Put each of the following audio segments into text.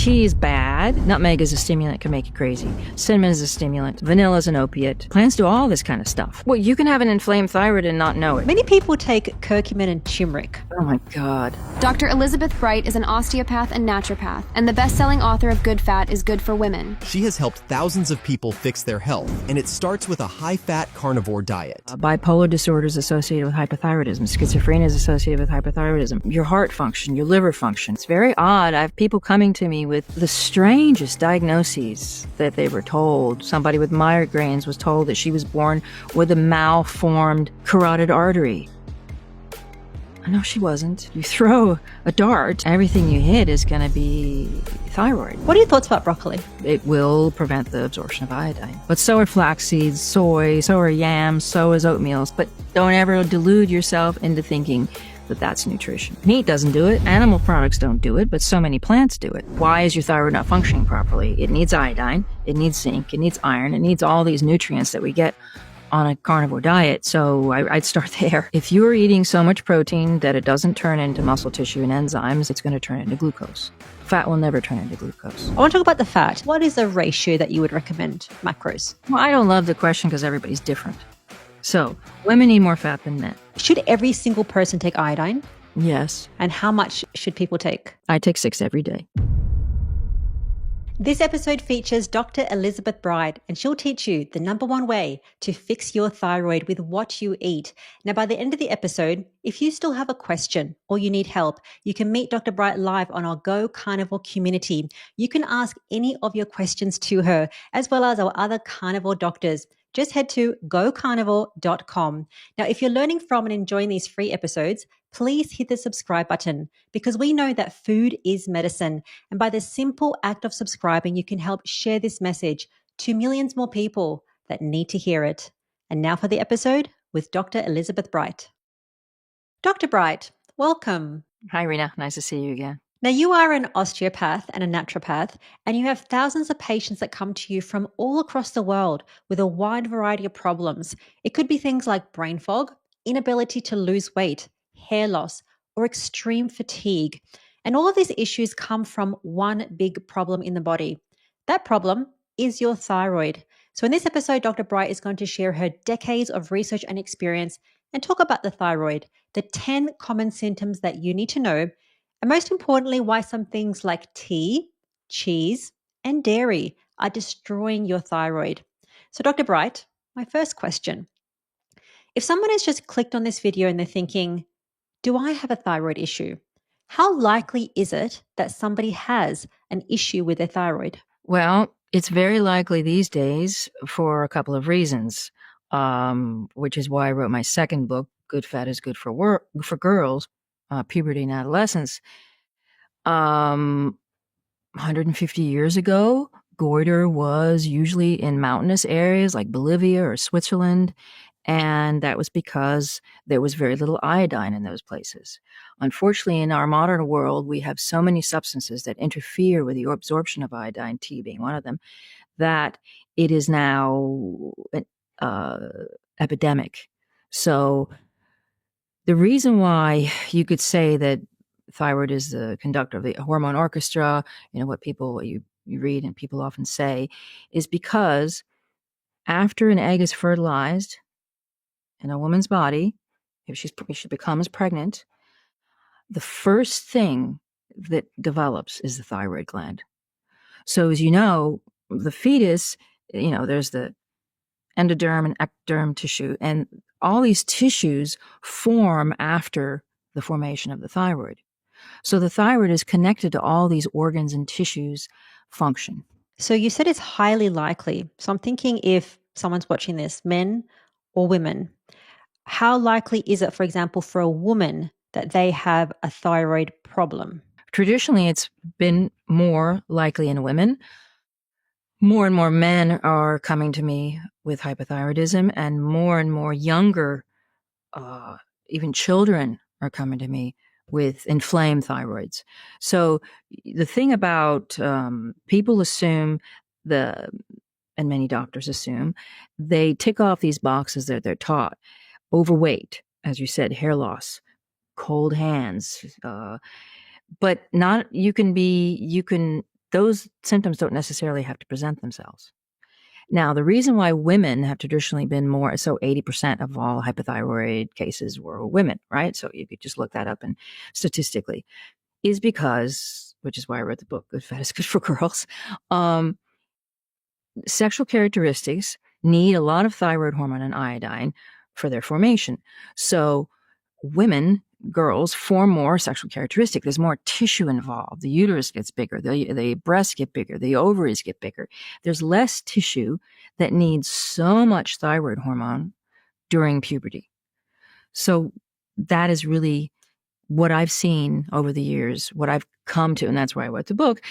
Tea is bad. Nutmeg is a stimulant, can make you crazy. Cinnamon is a stimulant. Vanilla is an opiate. Plants do all this kind of stuff. Well, you can have an inflamed thyroid and not know it. Many people take curcumin and turmeric. Oh my God. Dr. Elizabeth Bright is an osteopath and naturopath, and the best-selling author of Good Fat is Good for Women. She has helped thousands of people fix their health, and it starts with a high-fat carnivore diet. Bipolar disorder is associated with hypothyroidism. Schizophrenia is associated with hypothyroidism. Your heart function, your liver function. It's very odd. I have people coming to me with the strangest diagnoses that they were told. Somebody with migraines was told that she was born with a malformed carotid artery. No, she wasn't. You throw a dart, everything you hit is going to be thyroid. What are your thoughts about broccoli? It will prevent the absorption of iodine. But so are flax seeds, soy, so are yams, so is oatmeal. But don't ever delude yourself into thinking that that's nutrition. Meat doesn't do it. Animal products don't do it, but so many plants do it. Why is your thyroid not functioning properly? It needs iodine, it needs zinc, it needs iron, it needs all these nutrients that we get on a carnivore diet. So I'd start there. If you're eating so much protein that it doesn't turn into muscle tissue and enzymes, it's going to turn into glucose. Fat will never turn into glucose. I want to talk about the fat. What is the ratio that you would recommend, macros? Well, I don't love the question because everybody's different. So women need more fat than men. Should every single person take iodine? Yes. And how much should people take? I take 6 every day. This episode features Dr. Elizabeth Bright, and she'll teach you the #1 way to fix your thyroid with what you eat. Now, by the end of the episode, if you still have a question or you need help, you can meet Dr. Bright live on our Go Carnivore community. You can ask any of your questions to her, as well as our other carnivore doctors. Just head to gocarnivore.com. Now, if you're learning from and enjoying these free episodes, please hit the subscribe button, because we know that food is medicine. And by the simple act of subscribing, you can help share this message to millions more people that need to hear it. And now for the episode with Dr. Elizabeth Bright. Dr. Bright, welcome. Hi, Rena. Nice to see you again. Now, you are an osteopath and a naturopath, and you have thousands of patients that come to you from all across the world with a wide variety of problems. It could be things like brain fog, inability to lose weight, hair loss, or extreme fatigue. And all of these issues come from one big problem in the body. That problem is your thyroid. So in this episode, Dr. Bright is going to share her decades of research and experience and talk about the thyroid, the 10 common symptoms that you need to know, and most importantly, why some things like tea, cheese, and dairy are destroying your thyroid. So Dr. Bright, my first question. If someone has just clicked on this video and they're thinking, do I have a thyroid issue? How likely is it that somebody has an issue with their thyroid? Well, it's very likely these days for a couple of reasons, which is why I wrote my second book, Good Fat is Good for Girls, Puberty and Adolescence. 150 years ago, goiter was usually in mountainous areas like Bolivia or Switzerland, and that was because there was very little iodine in those places. Unfortunately, in our modern world, we have so many substances that interfere with the absorption of iodine, tea being one of them, that it is now an epidemic. So the reason why you could say that thyroid is the conductor of the hormone orchestra, what you read and people often say, is because after an egg is fertilized in a woman's body, if she becomes pregnant, the first thing that develops is the thyroid gland. So as you know, the fetus, there's the endoderm and ectoderm tissue, and all these tissues form after the formation of the thyroid. So the thyroid is connected to all these organs and tissues function. So you said it's highly likely. So I'm thinking, if someone's watching this, men or women, how likely is it, for example, for a woman that they have a thyroid problem? Traditionally, it's been more likely in women. More and more men are coming to me with hypothyroidism, and more younger, even children are coming to me with inflamed thyroids. So the thing about people assume, and many doctors assume, they tick off these boxes that they're taught. Overweight, as you said, hair loss, cold hands, but not. You can those symptoms don't necessarily have to present themselves. Now, the reason why women have traditionally been more, so 80% of all hypothyroid cases were women, right? So you could just look that up and statistically, is because, which is why I wrote the book, Good Fat is Good for Girls. Sexual characteristics need a lot of thyroid hormone and iodine for their formation. So women, girls, form more sexual characteristic. There's more tissue involved. The uterus gets bigger. The breasts get bigger. The ovaries get bigger. There's less tissue that needs so much thyroid hormone during puberty. So that is really what I've seen over the years, what I've come to, and that's why I wrote the book.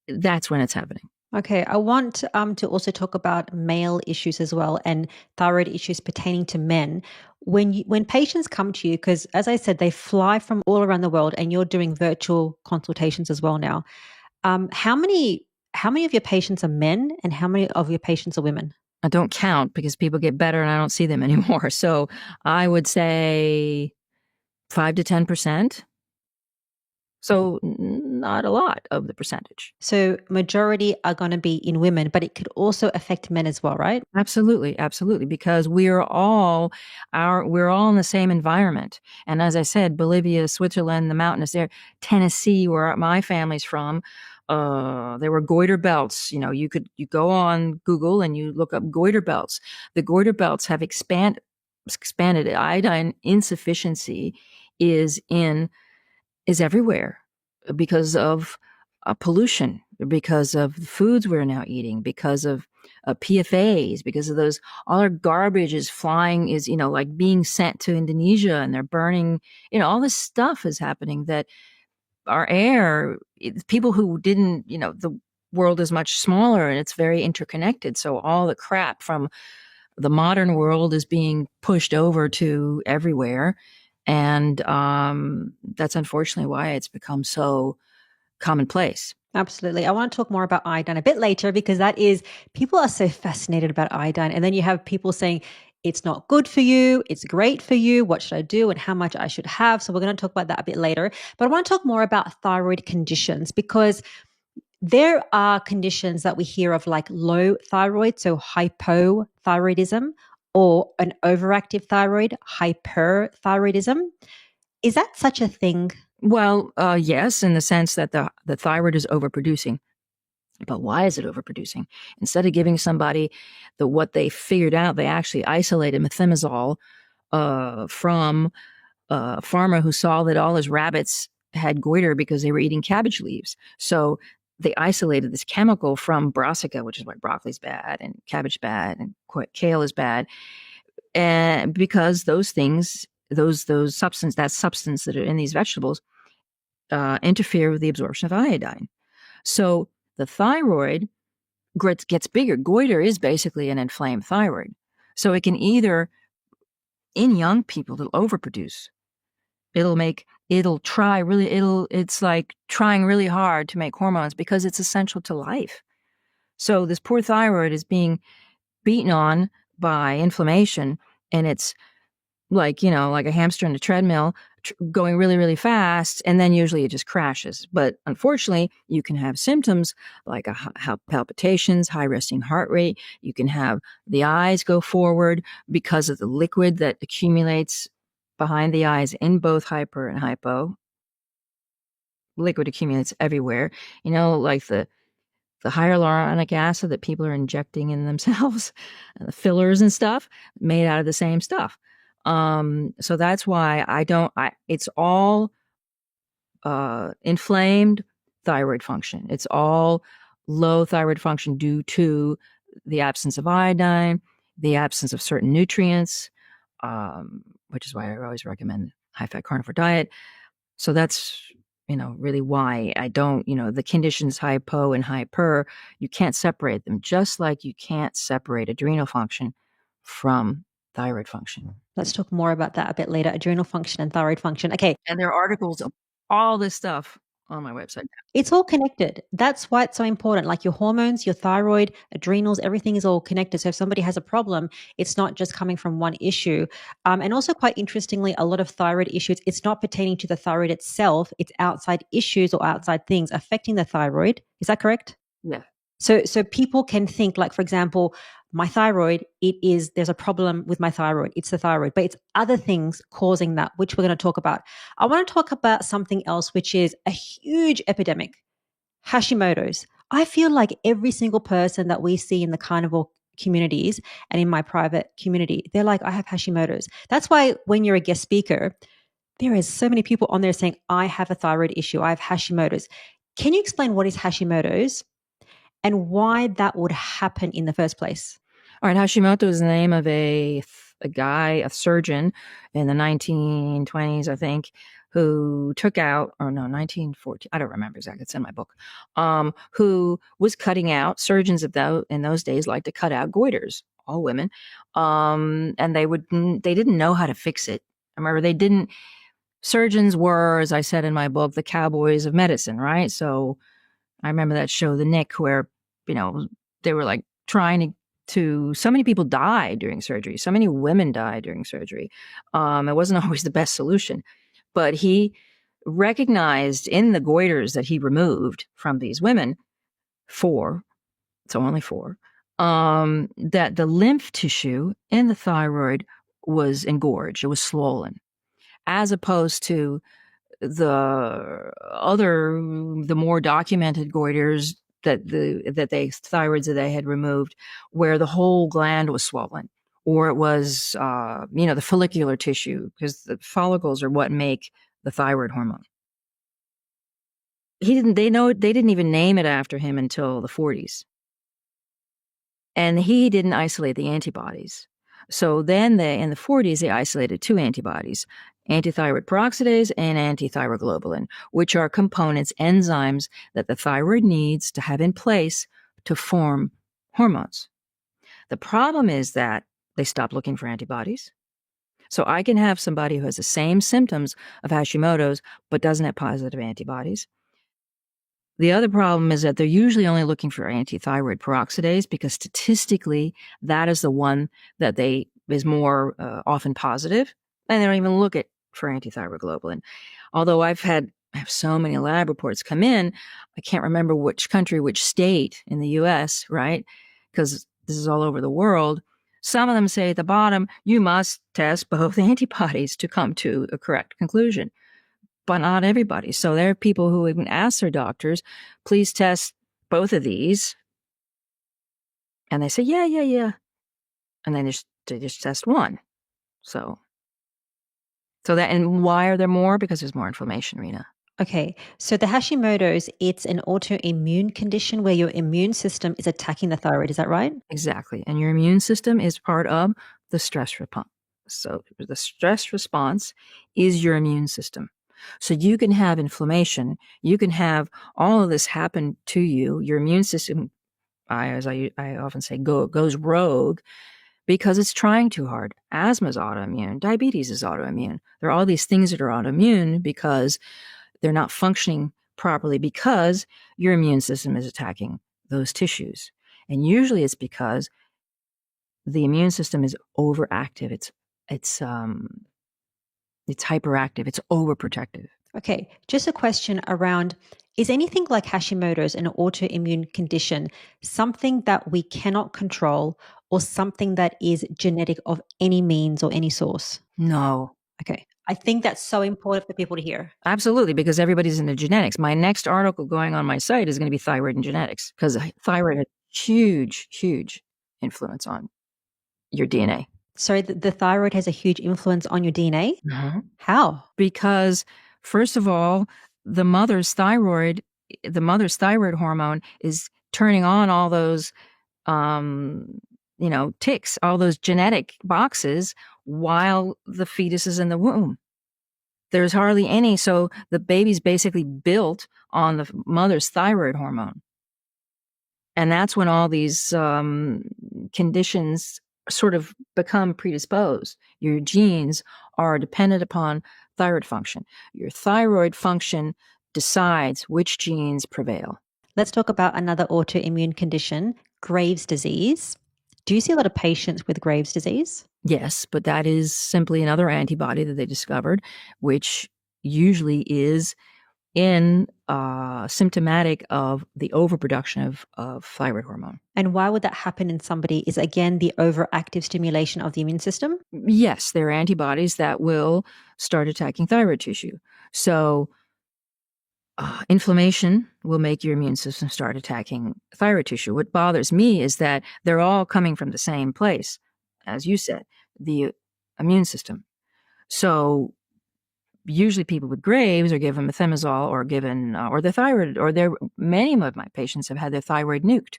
That's when it's happening. Okay, I want to also talk about male issues as well and thyroid issues pertaining to men. When patients come to you, because as I said, they fly from all around the world, and you're doing virtual consultations as well now. How many of your patients are men, and how many of your patients are women? I don't count because people get better and I don't see them anymore. So I would say 5 to 10%. So not a lot of the percentage. So majority are going to be in women, but it could also affect men as well, right? Absolutely, absolutely, because we're all in the same environment. And as I said, Bolivia, Switzerland, the mountainous there, Tennessee, where my family's from, there were goiter belts. You know, you go on Google and you look up goiter belts. The goiter belts have expanded. Iodine insufficiency is everywhere because of pollution, because of the foods we're now eating, because of PFAs, because of those, all our garbage is flying, is, like being sent to Indonesia and they're burning, all this stuff is happening that our air, people who didn't, the world is much smaller and it's very interconnected. So all the crap from the modern world is being pushed over to everywhere. And that's unfortunately why it's become so commonplace. Absolutely. I want to talk more about iodine a bit later because people are so fascinated about iodine. And then you have people saying, it's not good for you, it's great for you, what should I do and how much I should have. So we're going to talk about that a bit later. But I want to talk more about thyroid conditions because there are conditions that we hear of like low thyroid, so hypothyroidism, or an overactive thyroid, hyperthyroidism. Is that such a thing? Well, yes, in the sense that the thyroid is overproducing. But why is it overproducing? Instead of giving somebody what they figured out, they actually isolated methimazole from a farmer who saw that all his rabbits had goiter because they were eating cabbage leaves. So they isolated this chemical from brassica, which is why broccoli's bad and cabbage bad and kale is bad. And because those things, that substance that are in these vegetables, interfere with the absorption of iodine. So the thyroid gets bigger. Goiter is basically an inflamed thyroid. So it can either, in young people, it'll overproduce. It's like trying really hard to make hormones because it's essential to life. So this poor thyroid is being beaten on by inflammation, and it's like a hamster in a treadmill going really, really fast, and then usually it just crashes. But unfortunately, you can have symptoms like palpitations, high resting heart rate. You can have the eyes go forward because of the liquid that accumulates behind the eyes in both hyper and hypo. Liquid accumulates everywhere, like the hyaluronic acid that people are injecting in themselves, the fillers and stuff made out of the same stuff. So that's why it's all inflamed thyroid function. It's all low thyroid function due to the absence of iodine, the absence of certain nutrients, which is why I always recommend high-fat carnivore diet. So that's, really why I don't, the conditions hypo and hyper, you can't separate them, just like you can't separate adrenal function from thyroid function. Let's talk more about that a bit later. Adrenal function and thyroid function. Okay. And there are articles of all this stuff on my website. It's all connected. That's why it's so important. Like your hormones, your thyroid, adrenals, everything is all connected. So if somebody has a problem, it's not just coming from one issue. And also, quite interestingly, a lot of thyroid issues, it's not pertaining to the thyroid itself. It's outside issues or outside things affecting the thyroid. Is that correct? Yeah. So people can think, like, for example, my thyroid, there's a problem with my thyroid. It's the thyroid, but it's other things causing that, which we're going to talk about. I want to talk about something else, which is a huge epidemic, Hashimoto's. I feel like every single person that we see in the carnivore communities and in my private community, they're like, I have Hashimoto's. That's why when you're a guest speaker, there is so many people on there saying, I have a thyroid issue. I have Hashimoto's. Can you explain what is Hashimoto's and why that would happen in the first place? All right, Hashimoto is the name of a guy, a surgeon in the 1920s, I think, who took out, or no, 1914, I don't remember exactly, it's in my book, who was cutting out, surgeons in those days like to cut out goiters, all women, and they didn't know how to fix it. I remember surgeons were, as I said in my book, the cowboys of medicine, right? So I remember that show, The Nick, where, they were like trying so many people died during surgery. So many women died during surgery. It wasn't always the best solution, but he recognized in the goiters that he removed from these women, only four, that the lymph tissue in the thyroid was engorged. It was swollen, as opposed to the more documented goiters thyroids that they had removed, where the whole gland was swollen, or it was, the follicular tissue, because the follicles are what make the thyroid hormone. They didn't even name it after him until the 40s. And he didn't isolate the antibodies. So then in the 40s, they isolated two antibodies, antithyroid peroxidase and antithyroglobulin, which are components, enzymes that the thyroid needs to have in place to form hormones. The problem is that they stopped looking for antibodies. So I can have somebody who has the same symptoms of Hashimoto's but doesn't have positive antibodies. The other problem is that they're usually only looking for antithyroid peroxidase, because statistically, that is the one that is more often positive, and they don't even look for antithyroglobulin. Although I have so many lab reports come in, I can't remember which country, which state in the U.S., right? Because this is all over the world. Some of them say at the bottom, you must test both antibodies to come to a correct conclusion, but not everybody. So there are people who even ask their doctors, please test both of these. And they say, yeah. And then they just test one. And why are there more? Because there's more inflammation, Rena. Okay, so the Hashimoto's, it's an autoimmune condition where your immune system is attacking the thyroid. Is that right? Exactly. And your immune system is part of the stress response. So the stress response is your immune system. So you can have inflammation. You can have all of this happen to you. Your immune system, as I often say, goes rogue because it's trying too hard. Asthma is autoimmune. Diabetes is autoimmune. There are all these things that are autoimmune because they're not functioning properly, because your immune system is attacking those tissues. And usually it's because the immune system is overactive. It's hyperactive. It's overprotective. Okay, just a question around, is anything like Hashimoto's, an autoimmune condition, something that we cannot control or something that is genetic of any means or any source? No. Okay, I think that's so important for people to hear. Absolutely, because everybody's into genetics. My next article going on my site is going to be thyroid and genetics, because thyroid has huge, huge influence on your DNA. So the thyroid has a huge influence on your DNA? Mm-hmm. How? Because, first of all, the mother's thyroid hormone is turning on all those, ticks, all those genetic boxes while the fetus is in the womb. There's hardly any, so the baby's basically built on the mother's thyroid hormone. And that's when all these conditions sort of become predisposed. Your genes are dependent upon thyroid function. Your thyroid function decides which genes prevail. Let's talk about another autoimmune condition, Graves' disease. Do you see a lot of patients with Graves' disease? Yes, but that is simply another antibody that they discovered, which usually is symptomatic of the overproduction of thyroid hormone. And why would that happen in somebody? Is again the overactive stimulation of the immune system? Yes, there are antibodies that will start attacking thyroid tissue. So inflammation will make your immune system start attacking thyroid tissue. What bothers me is that they're all coming from the same place, as you said, the immune system. So usually people with Graves are given methimazole or given, or the thyroid, or many of my patients have had their thyroid nuked.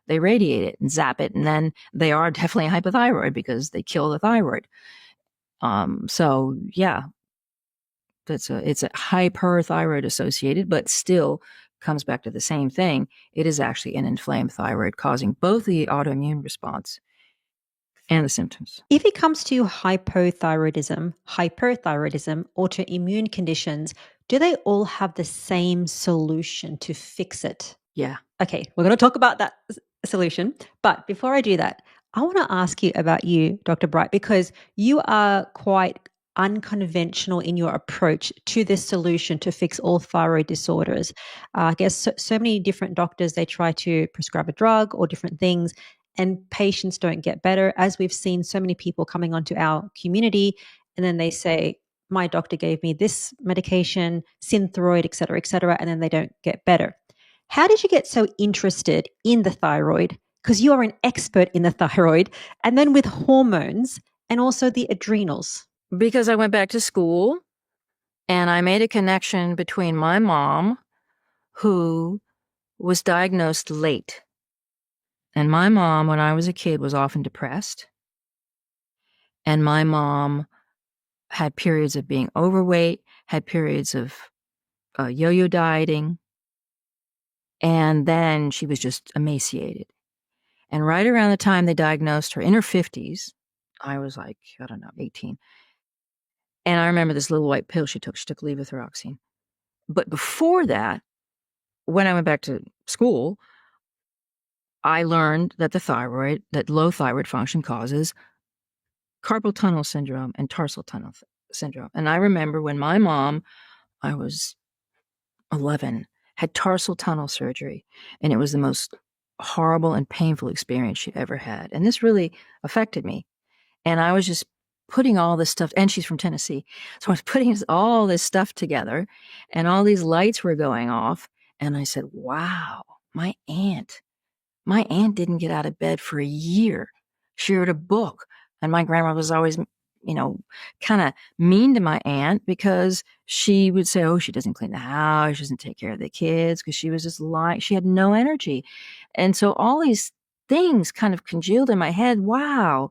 They radiate it and zap it, and then they are definitely hypothyroid because they kill the thyroid. So yeah, it's a hyperthyroid associated, but still comes back to the same thing. It is actually an inflamed thyroid causing both the autoimmune response and the symptoms. If it comes to hypothyroidism, autoimmune conditions, do they all have the same solution to fix it? Yeah. Okay, we're going to talk about that solution. But before I do that, I want to ask you about you, Dr. Bright, because you are quite unconventional in your approach to this solution to fix all thyroid disorders. I guess so many different doctors, they try to prescribe a drug or different things, and patients don't get better. As we've seen so many people coming onto our community, and then they say, my doctor gave me this medication, Synthroid, et cetera, and then they don't get better. How did you get so interested in the thyroid? Because you are an expert in the thyroid, and then with hormones and also the adrenals. Because I went back to school and I made a connection between my mom, who was diagnosed late. And my mom, when I was a kid, was often depressed. And my mom had periods of being overweight, had periods of yo-yo dieting, and then she was just emaciated. And right around the time they diagnosed her, in her 50s, I was like, I don't know, 18. And I remember this little white pill she took. She took levothyroxine. But before that, when I went back to school, I learned that that low thyroid function causes carpal tunnel syndrome and tarsal tunnel syndrome. And I remember when my mom, I was 11, had tarsal tunnel surgery, and it was the most horrible and painful experience she'd ever had. And this really affected me. And I was just putting all this stuff, and she's from Tennessee. So I was putting all this stuff together, and all these lights were going off. And I said, wow, my aunt didn't get out of bed for a year. She wrote a book. And my grandma was always, kind of mean to my aunt because she would say, oh, she doesn't clean the house. She doesn't take care of the kids, because she was just lying. She had no energy. And so all these things kind of congealed in my head. Wow.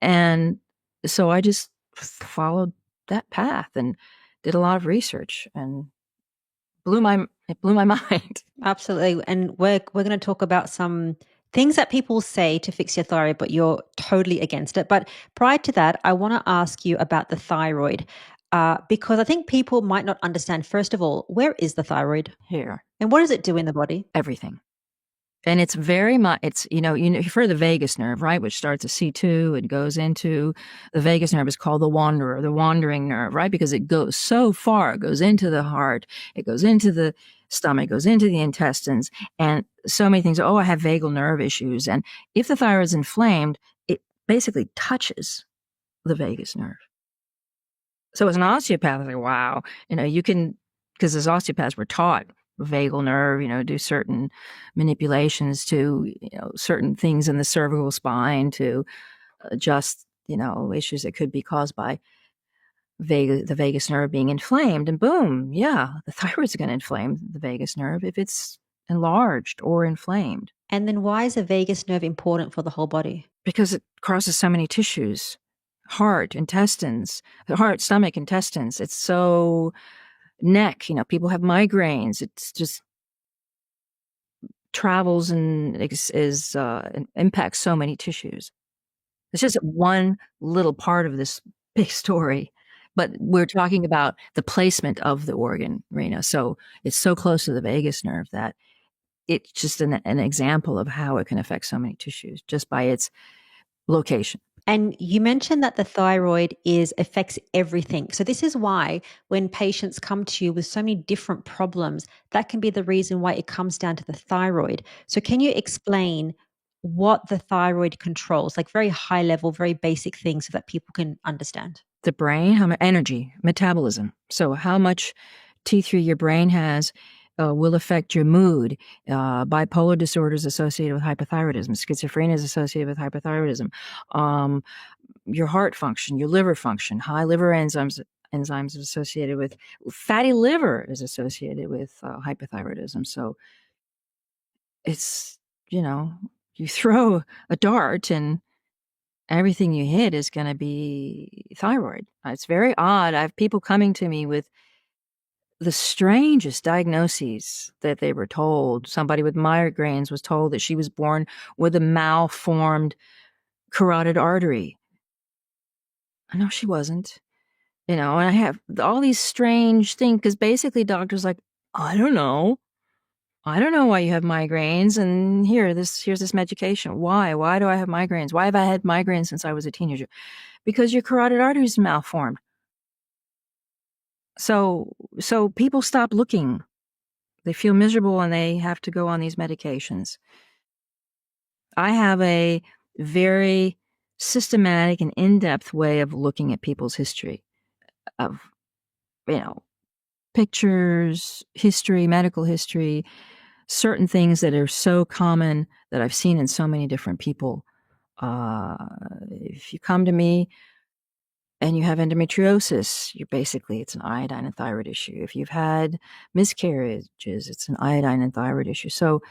And so I just followed that path and did a lot of research, and it blew my mind. Absolutely. And we're going to talk about some things that people say to fix your thyroid, but you're totally against it. But prior to that, I want to ask you about the thyroid, because I think people might not understand, first of all, where is the thyroid? Here, And what does it do in the body? everything. And it's very much, you've heard the vagus nerve, right? Which starts at C2 and goes into the vagus nerve is called the wanderer, the wandering nerve, right? Because it goes so far, it goes into the heart, it goes into the stomach, goes into the intestines, and so many things. Oh, I have vagal nerve issues. And if the thyroid is inflamed, it basically touches the vagus nerve. So as an osteopath, I was like, wow, you can, because as osteopaths we're taught vagal nerve, do certain manipulations to, certain things in the cervical spine to adjust, issues that could be caused by the vagus nerve being inflamed. And boom, yeah, the thyroid's going to inflame the vagus nerve if it's enlarged or inflamed. And then why is the vagus nerve important for the whole body? Because it crosses so many tissues, heart, intestines, heart, stomach, intestines. It's so neck, people have migraines. It's just travels and impacts so many tissues. It's just one little part of this big story. But we're talking about the placement of the organ, Rena. So it's so close to the vagus nerve that it's just an example of how it can affect so many tissues just by its location. And you mentioned that the thyroid affects everything. So this is why when patients come to you with so many different problems, that can be the reason why it comes down to the thyroid. So can you explain what the thyroid controls, like very high level, very basic things so that people can understand? The brain, how much energy, metabolism. So how much T3 your brain has will affect your mood. Bipolar disorder is associated with hypothyroidism. Schizophrenia is associated with hypothyroidism. Your heart function, your liver function, high liver enzymes associated with fatty liver is associated with hypothyroidism. So it's, you throw a dart and everything you hit is going to be thyroid. It's very odd. I have people coming to me with the strangest diagnoses that they were told. Somebody with migraines was told that she was born with a malformed carotid artery. No, she wasn't. And I have all these strange things because basically doctors like, I don't know. I don't know why you have migraines. And here's this medication. Why? Why do I have migraines? Why have I had migraines since I was a teenager? Because your carotid artery is malformed. So people stop looking. They feel miserable and they have to go on these medications. I have a very systematic and in-depth way of looking at people's history of, pictures, history, medical history, certain things that are so common that I've seen in so many different people. If you come to me and you have endometriosis, it's an iodine and thyroid issue. If you've had miscarriages, it's an iodine and thyroid issue. So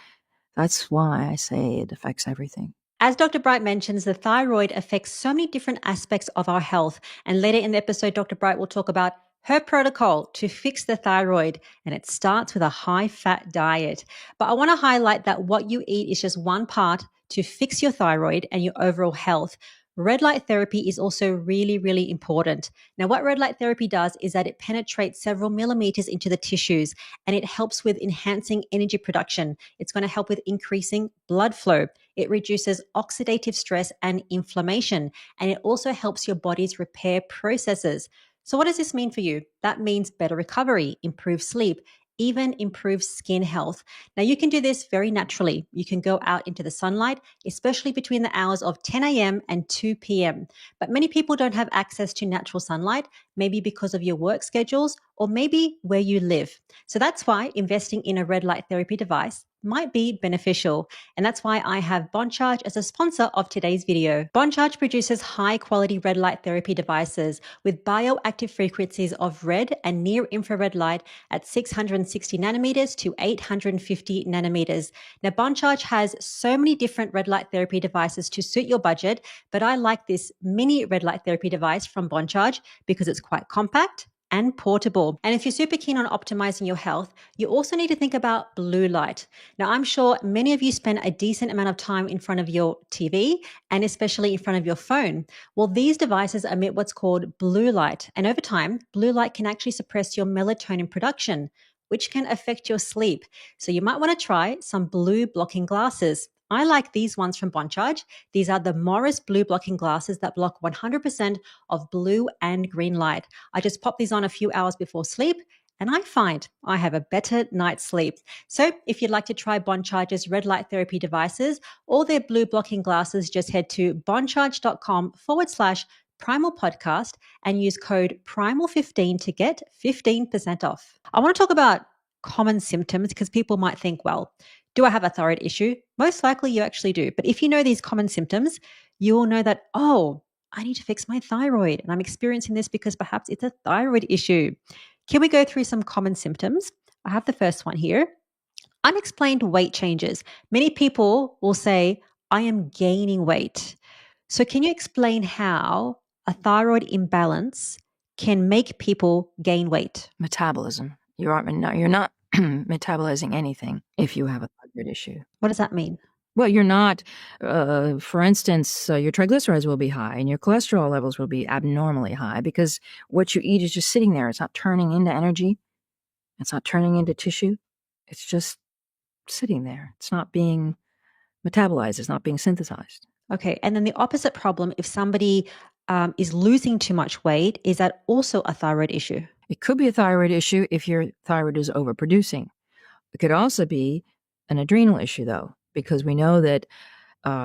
that's why I say it affects everything. As Dr. Bright mentions, the thyroid affects so many different aspects of our health. And later in the episode, Dr. Bright will talk about her protocol to fix the thyroid, and it starts with a high fat diet. But I want to highlight that what you eat is just one part to fix your thyroid and your overall health. Red light therapy is also really, really important. Now, what red light therapy does is that it penetrates several millimeters into the tissues and it helps with enhancing energy production. It's going to help with increasing blood flow. It reduces oxidative stress and inflammation, and it also helps your body's repair processes. So what does this mean for you? That means better recovery, improved sleep, even improved skin health. Now, you can do this very naturally. You can go out into the sunlight, especially between the hours of 10 a.m. and 2 p.m. But many people don't have access to natural sunlight, maybe because of your work schedules or maybe where you live. So that's why investing in a red light therapy device might be beneficial. And that's why I have BondCharge as a sponsor of today's video. BondCharge produces high quality red light therapy devices with bioactive frequencies of red and near infrared light at 660 nanometers to 850 nanometers. Now, BondCharge has so many different red light therapy devices to suit your budget, but I like this mini red light therapy device from BondCharge because it's quite compact and portable. And if you're super keen on optimizing your health, you also need to think about blue light. Now, I'm sure many of you spend a decent amount of time in front of your TV and especially in front of your phone. Well, these devices emit what's called blue light. And over time, blue light can actually suppress your melatonin production, which can affect your sleep. So you might want to try some blue blocking glasses. I like these ones from BondCharge. These are the Morris blue blocking glasses that block 100% of blue and green light. I just pop these on a few hours before sleep, and I find I have a better night's sleep. So if you'd like to try BondCharge's red light therapy devices or their blue blocking glasses, just head to bondcharge.com/Primal Podcast and use code PRIMAL15 to get 15% off. I want to talk about common symptoms because people might think, well, do I have a thyroid issue? Most likely you actually do. But if you know these common symptoms, you will know that, oh, I need to fix my thyroid and I'm experiencing this because perhaps it's a thyroid issue. Can we go through some common symptoms? I have the first one here. Unexplained weight changes. Many people will say, I am gaining weight. So can you explain how a thyroid imbalance can make people gain weight? Metabolism. You're not metabolizing anything if you have a thyroid issue. What does that mean? Well, you're not, for instance, your triglycerides will be high and your cholesterol levels will be abnormally high because what you eat is just sitting there. It's not turning into energy. It's not turning into tissue. It's just sitting there. It's not being metabolized. It's not being synthesized. Okay. And then the opposite problem, if somebody is losing too much weight, is that also a thyroid issue? It could be a thyroid issue if your thyroid is overproducing. It could also be an adrenal issue, though, because we know that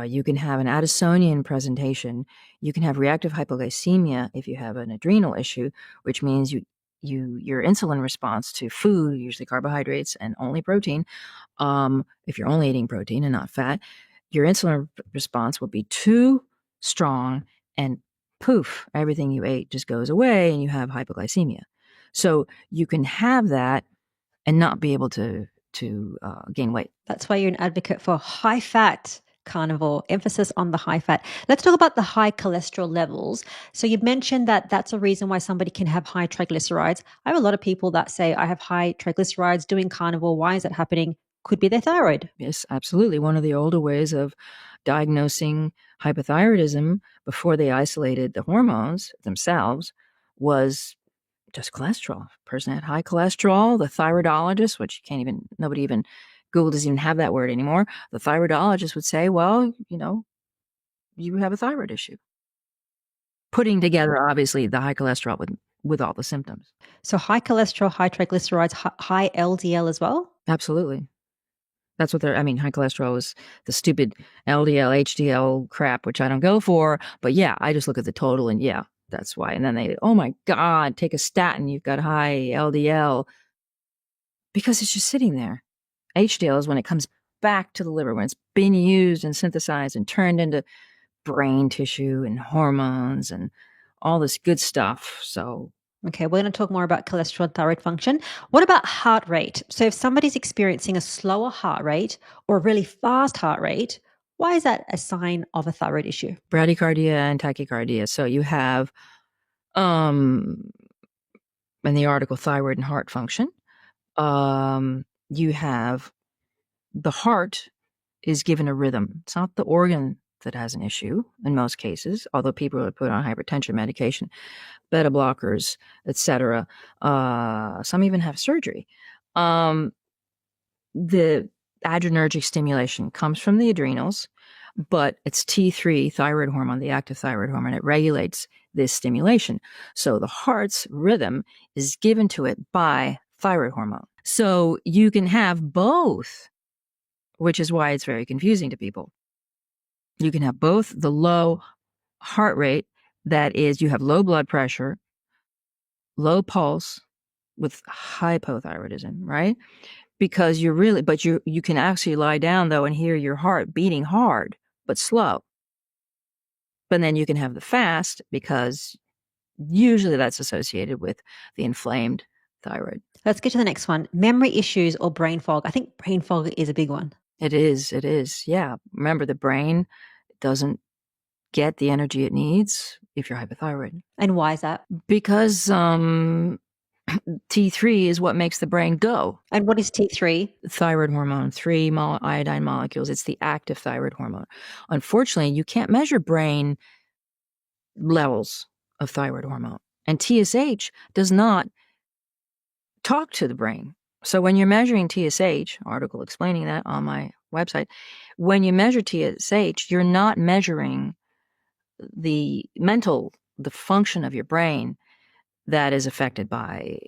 you can have an Addisonian presentation. You can have reactive hypoglycemia if you have an adrenal issue, which means your insulin response to food, usually carbohydrates and only protein, if you're only eating protein and not fat, your insulin response will be too strong and poof, everything you ate just goes away and you have hypoglycemia. So you can have that and not be able to gain weight. That's why you're an advocate for high fat carnivore, emphasis on the high fat. Let's talk about the high cholesterol levels. So you mentioned that that's a reason why somebody can have high triglycerides. I have a lot of people that say, I have high triglycerides doing carnivore. Why is that happening? Could be their thyroid. Yes, absolutely. One of the older ways of diagnosing hypothyroidism before they isolated the hormones themselves was just cholesterol. Person had high cholesterol, the thyroidologist, which nobody even, Google doesn't even have that word anymore. The thyroidologist would say, well, you have a thyroid issue. Putting together, obviously, the high cholesterol with all the symptoms. So high cholesterol, high triglycerides, high LDL as well? Absolutely. That's what high cholesterol is the stupid LDL, HDL crap, which I don't go for. But yeah, I just look at the total and yeah, that's why. And then oh my God, take a statin, you've got high LDL. Because it's just sitting there. HDL is when it comes back to the liver, when it's been used and synthesized and turned into brain tissue and hormones and all this good stuff. So okay, we're going to talk more about cholesterol and thyroid function. What about heart rate? So if somebody's experiencing a slower heart rate or a really fast heart rate, why is that a sign of a thyroid issue? bradycardia and tachycardia. So you have in the article thyroid and heart function. You have the heart is given a rhythm. It's not the organ that has an issue in most cases, although people are put on hypertension medication, beta blockers, etc. Some even have surgery. The adrenergic stimulation comes from the adrenals, but it's T3, thyroid hormone, the active thyroid hormone. It regulates this stimulation. So the heart's rhythm is given to it by thyroid hormone. So you can have both, which is why it's very confusing to people. You can have both the low heart rate, that is, you have low blood pressure, low pulse with hypothyroidism, right? Because you can actually lie down though and hear your heart beating hard, but slow. But then you can have the fast because usually that's associated with the inflamed thyroid. Let's get to the next one. Memory issues or brain fog. I think brain fog is a big one. It is. Yeah. Remember, the brain doesn't get the energy it needs if you're hypothyroid. And why is that? Because T3 is what makes the brain go. And what is T3? Thyroid hormone, 3 iodine molecules. It's the active thyroid hormone. Unfortunately, you can't measure brain levels of thyroid hormone. And TSH does not talk to the brain. So when you're measuring TSH, article explaining that on my website, when you measure TSH, you're not measuring the function of your brain that is affected by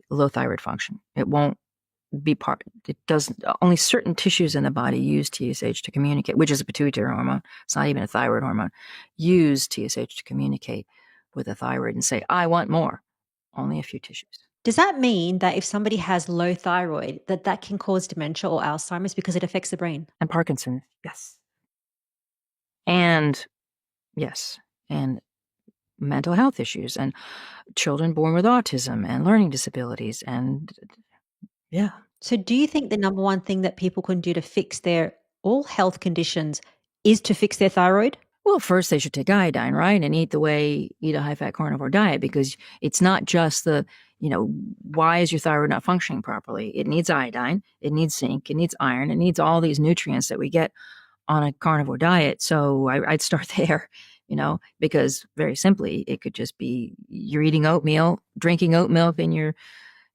low thyroid function. It won't be it doesn't, only certain tissues in the body use TSH to communicate, which is a pituitary hormone. It's not even a thyroid hormone. Use TSH to communicate with the thyroid and say, I want more. Only a few tissues. Does that mean that if somebody has low thyroid, that can cause dementia or Alzheimer's because it affects the brain? And Parkinson's, yes. And yes, and mental health issues and children born with autism and learning disabilities and yeah. So do you think the number one thing that people can do to fix their all health conditions is to fix their thyroid? Well, first they should take iodine, right? And eat a high-fat carnivore diet, because it's not just why is your thyroid not functioning properly? It needs iodine, it needs zinc, it needs iron, it needs all these nutrients that we get on a carnivore diet. So I'd start there, because very simply, it could just be you're eating oatmeal, drinking oat milk in your,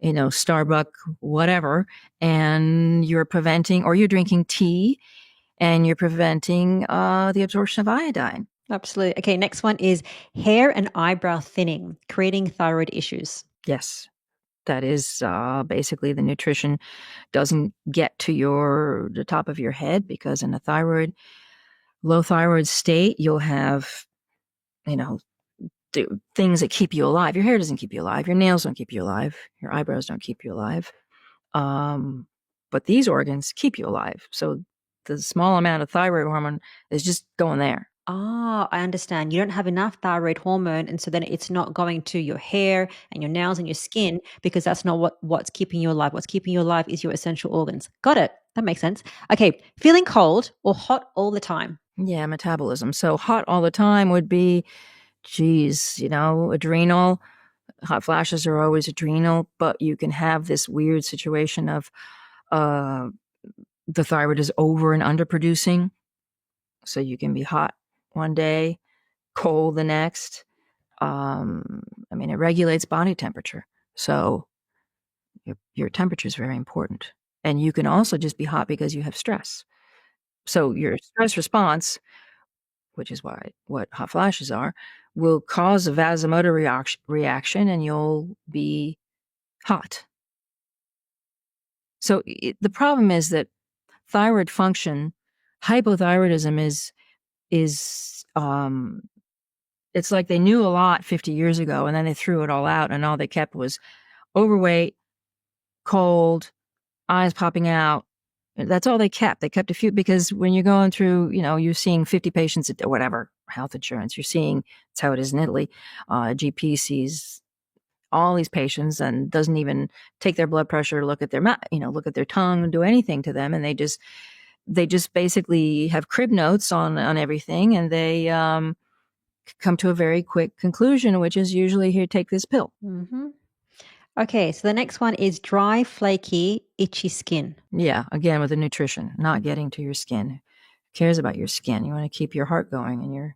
Starbucks, whatever, and you're preventing, or you're drinking tea and you're preventing the absorption of iodine. Absolutely. Okay, next one is hair and eyebrow thinning, creating thyroid issues. Yes, that is basically the nutrition doesn't get to the top of your head, because in a low thyroid state, you'll have, you know, things that keep you alive. Your hair doesn't keep you alive. Your nails don't keep you alive. Your eyebrows don't keep you alive. But these organs keep you alive. So the small amount of thyroid hormone is just going there. Ah, I understand. You don't have enough thyroid hormone, and so then it's not going to your hair and your nails and your skin because that's not what's keeping you alive. What's keeping you alive is your essential organs. Got it. That makes sense. Okay, feeling cold or hot all the time. Yeah, metabolism. So hot all the time would be, geez, adrenal. Hot flashes are always adrenal, but you can have this weird situation of uh, the thyroid is over and underproducing. So you can be hot one day, cold the next. It regulates body temperature. So your temperature is very important. And you can also just be hot because you have stress. So your stress response, which is what hot flashes are, will cause a vasomotor reaction and you'll be hot. So the problem is that thyroid function, hypothyroidism is it's like they knew a lot 50 years ago and then they threw it all out and all they kept was overweight, cold, eyes popping out. That's all they kept. They kept a few, because when you're going through, you're seeing 50 patients at whatever health insurance you're seeing. That's how it is in Italy. GP sees all these patients and doesn't even take their blood pressure, look at their look at their tongue, do anything to them, and they just basically have crib notes on everything, and they come to a very quick conclusion, which is usually, here, take this pill. Mm-hmm. Okay, so the next one is dry, flaky, itchy skin. Yeah, again with the nutrition, not getting to your skin. Who cares about your skin? You want to keep your heart going and your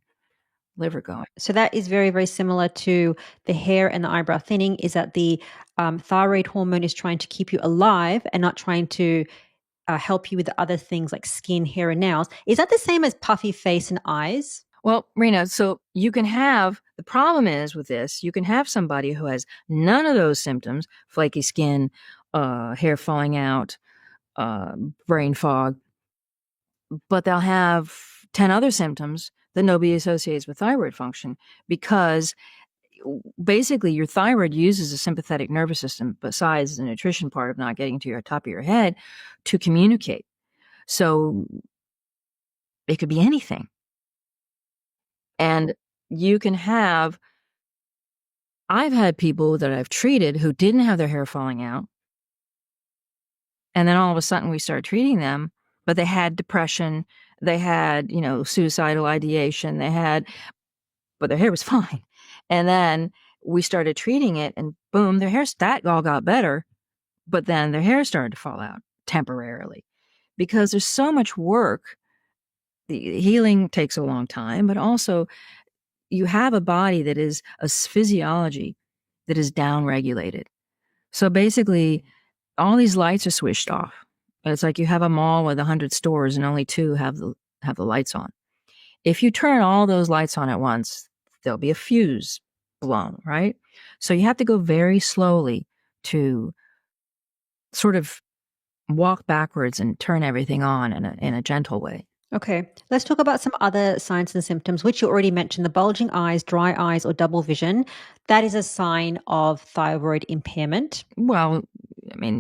liver going. So that is very, very similar to the hair and the eyebrow thinning, is that the thyroid hormone is trying to keep you alive and not trying to help you with the other things like skin, hair, and nails. Is that the same as puffy face and eyes? Well, Rena, so the problem is with this, you can have somebody who has none of those symptoms, flaky skin, hair falling out, brain fog, but they'll have 10 other symptoms that nobody associates with thyroid function, because basically your thyroid uses a sympathetic nervous system, besides the nutrition part of not getting to your top of your head, to communicate. So it could be anything. And I've had people that I've treated who didn't have their hair falling out. And then all of a sudden we start treating them, but they had depression, they had, suicidal ideation, but their hair was fine. And then we started treating it and boom, that all got better, but then their hair started to fall out temporarily, because there's so much work. The healing takes a long time, but also you have a body that is a physiology that is downregulated. So basically, all these lights are switched off. It's like you have a mall with 100 stores and only 2 have the lights on. If you turn all those lights on at once, there'll be a fuse blown, right? So you have to go very slowly to sort of walk backwards and turn everything on in a gentle way. Okay, let's talk about some other signs and symptoms, which you already mentioned: the bulging eyes, dry eyes, or double vision. That is a sign of thyroid impairment. Well,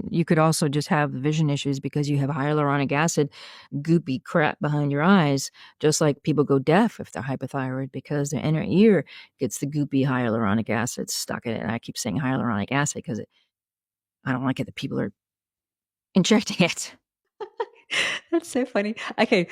you could also just have vision issues because you have hyaluronic acid, goopy crap behind your eyes, just like people go deaf if they're hypothyroid because their inner ear gets the goopy hyaluronic acid stuck in it. And I keep saying hyaluronic acid because I don't like it that people are injecting it. That's so funny. Okay,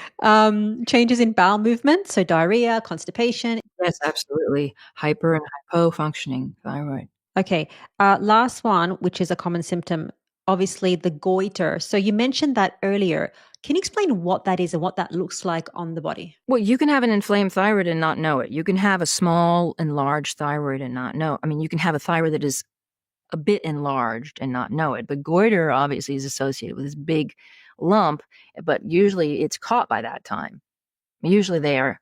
changes in bowel movement, so diarrhea, constipation. Yes, absolutely. Hyper and hypo functioning thyroid. Okay, last one, which is a common symptom, obviously the goiter. So you mentioned that earlier. Can you explain what that is and what that looks like on the body? Well, you can have an inflamed thyroid and not know it. You can have a small enlarged thyroid and not know. I mean, you can have a thyroid that is a bit enlarged and not know it. But goiter obviously is associated with this big lump, but usually it's caught by that time. Usually the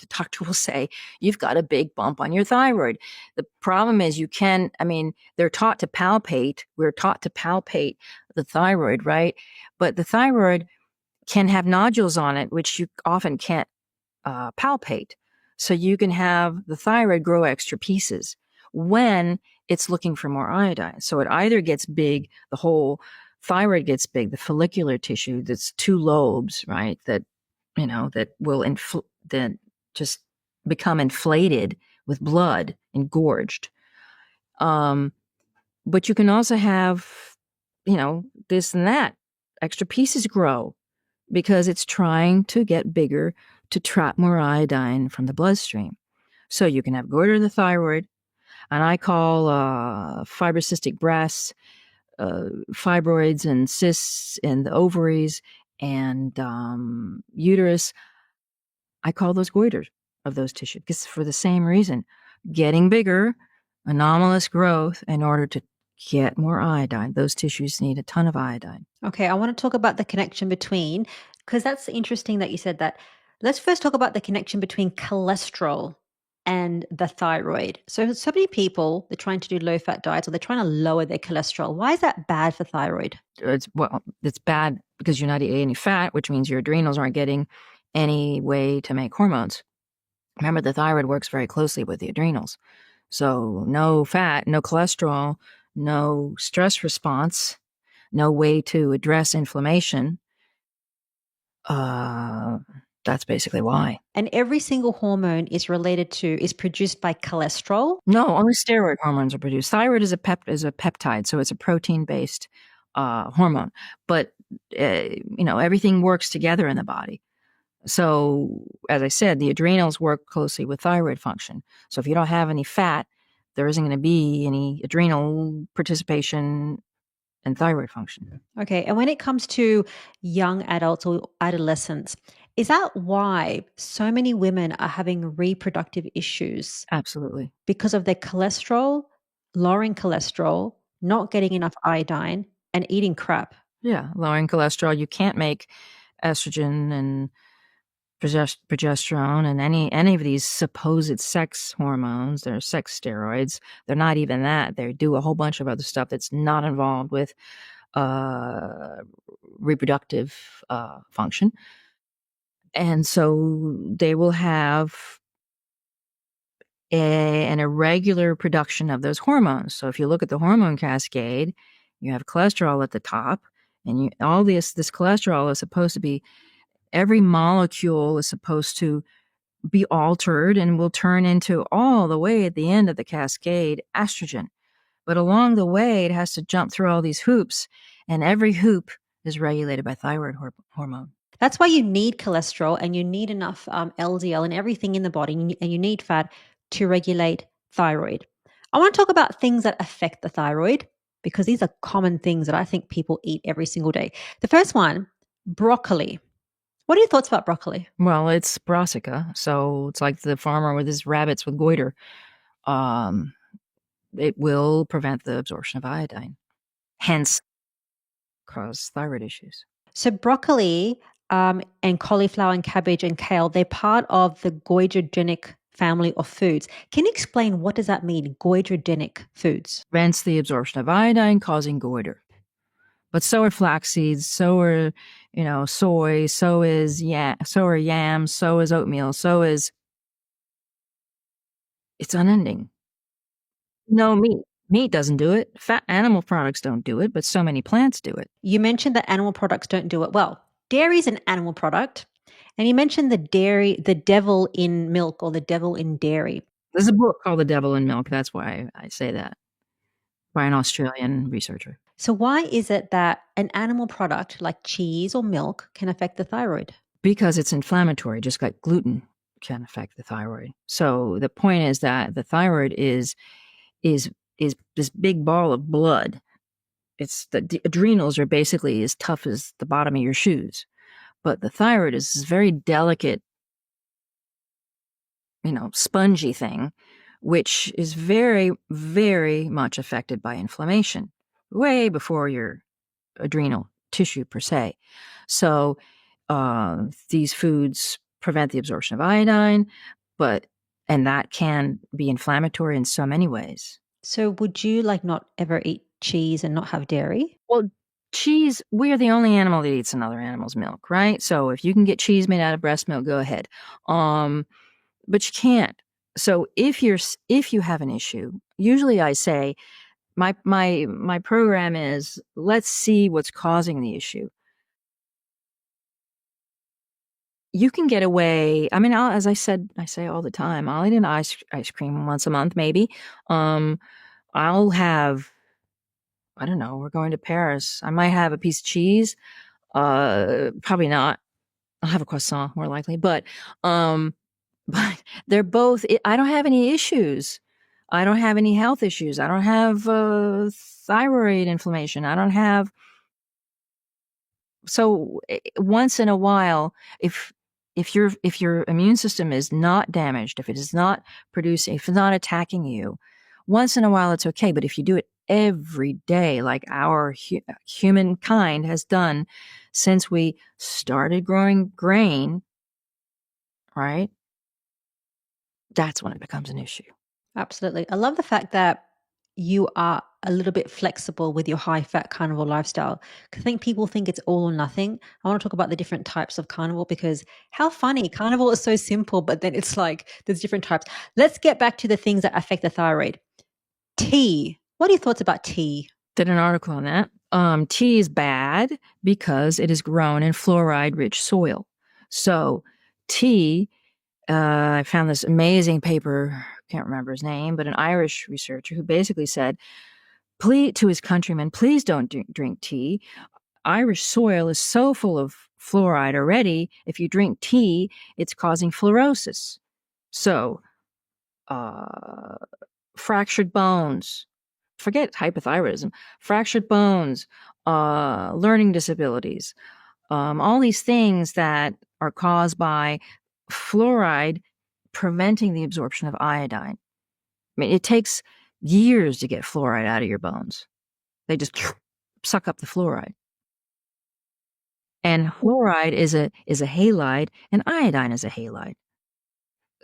doctor will say, you've got a big bump on your thyroid. The problem is they're taught to palpate. We're taught to palpate the thyroid, right? But the thyroid can have nodules on it, which you often can't palpate. So you can have the thyroid grow extra pieces when it's looking for more iodine. So it either gets big, the whole thyroid gets big, the follicular tissue that's two lobes, right? That will then just become inflated with blood, engorged. But you can also have, this and that. Extra pieces grow because it's trying to get bigger to trap more iodine from the bloodstream. So you can have goiter of the thyroid, and I call fibrocystic breasts, fibroids and cysts in the ovaries and uterus. I call those goiters of those tissues because for the same reason, getting bigger, anomalous growth in order to get more iodine. Those tissues need a ton of iodine. Okay, I want to talk about the connection between, because that's interesting that you said that. Let's first talk about the connection between cholesterol and the thyroid. So many people, they're trying to do low fat diets or they're trying to lower their cholesterol. Why is that bad for thyroid? It's bad because you're not eating any fat, which means your adrenals aren't getting any way to make hormones. Remember, the thyroid works very closely with the adrenals. So no fat, no cholesterol, no stress response, no way to address inflammation. That's basically why. And every single hormone is produced by cholesterol. No, only steroid hormones are produced. Thyroid is a peptide, so it's a protein-based hormone. But everything works together in the body. So, as I said, the adrenals work closely with thyroid function. So if you don't have any fat, there isn't going to be any adrenal participation and thyroid function. Okay. And when it comes to young adults or adolescents, is that why so many women are having reproductive issues? Absolutely. Because of their cholesterol, lowering cholesterol, not getting enough iodine, and eating crap. Yeah, lowering cholesterol. You can't make estrogen and progesterone and any of these supposed sex hormones. They're sex steroids. They're not even that. They do a whole bunch of other stuff that's not involved with reproductive function. And so they will have an irregular production of those hormones. So if you look at the hormone cascade, you have cholesterol at the top, and all this cholesterol is supposed to be, every molecule is supposed to be altered and will turn into, all the way at the end of the cascade, estrogen. But along the way, it has to jump through all these hoops, and every hoop is regulated by thyroid hormone. That's why you need cholesterol and you need enough LDL and everything in the body, and you need fat to regulate thyroid. I want to talk about things that affect the thyroid because these are common things that I think people eat every single day. The first one, broccoli. What are your thoughts about broccoli? Well, it's brassica, so it's like the farmer with his rabbits with goiter. It will prevent the absorption of iodine, hence cause thyroid issues. So broccoli and cauliflower and cabbage and kale, they're part of the goitrogenic family of foods. Can you explain what does that mean, goitrogenic foods? Prevents the absorption of iodine, causing goiter. But so are flax seeds, so are, soy, so are yams, so is oatmeal, it's unending. No meat. Meat doesn't do it. Fat animal products don't do it, but so many plants do it. You mentioned that animal products don't do it. Well, dairy is an animal product. And you mentioned the devil in milk or the devil in dairy. There's a book called The Devil in Milk. That's why I say that, by an Australian researcher. So why is it that an animal product like cheese or milk can affect the thyroid? Because it's inflammatory, just like gluten can affect the thyroid. So the point is that the thyroid is this big ball of blood it's the adrenals are basically as tough as the bottom of your shoes, but the thyroid is this very delicate, spongy thing, which is very, very much affected by inflammation, way before your adrenal tissue per se. So these foods prevent the absorption of iodine, and that can be inflammatory in so many ways. So would you like not ever eat cheese and not have dairy? Well, cheese, we are the only animal that eats another animal's milk, right? So if you can get cheese made out of breast milk, go ahead. But you can't. So if you have an issue, usually I say my program is, let's see what's causing the issue. You can get away. I mean, as I say all the time, I'll eat an ice cream once a month, maybe. I'll have, I don't know, we're going to Paris. I might have a piece of cheese. Probably not. I'll have a croissant more likely, um, but they're both, I don't have any issues. I don't have any health issues. I don't have thyroid inflammation. I don't have, so once in a while, if your immune system is not damaged, if it is not producing, if it's not attacking you, once in a while it's okay. But if you do it every day, like our humankind has done since we started growing grain, right? That's when it becomes an issue. Absolutely. I love the fact that you are a little bit flexible with your high fat carnivore lifestyle. I think people think it's all or nothing. I want to talk about the different types of carnivore because how funny. Carnivore is so simple, but then it's like there's different types. Let's get back to the things that affect the thyroid. Tea. What are your thoughts about tea? Did an article on that. Tea is bad because it is grown in fluoride-rich soil. So tea, I found this amazing paper, can't remember his name, but an Irish researcher who basically said, please, to his countrymen, please don't drink tea. Irish soil is so full of fluoride already. If you drink tea, it's causing fluorosis. So, fractured bones, forget hypothyroidism, fractured bones, learning disabilities, all these things that are caused by fluoride preventing the absorption of iodine. I mean, it takes years to get fluoride out of your bones. They just suck up the fluoride. And fluoride is a halide, and iodine is a halide.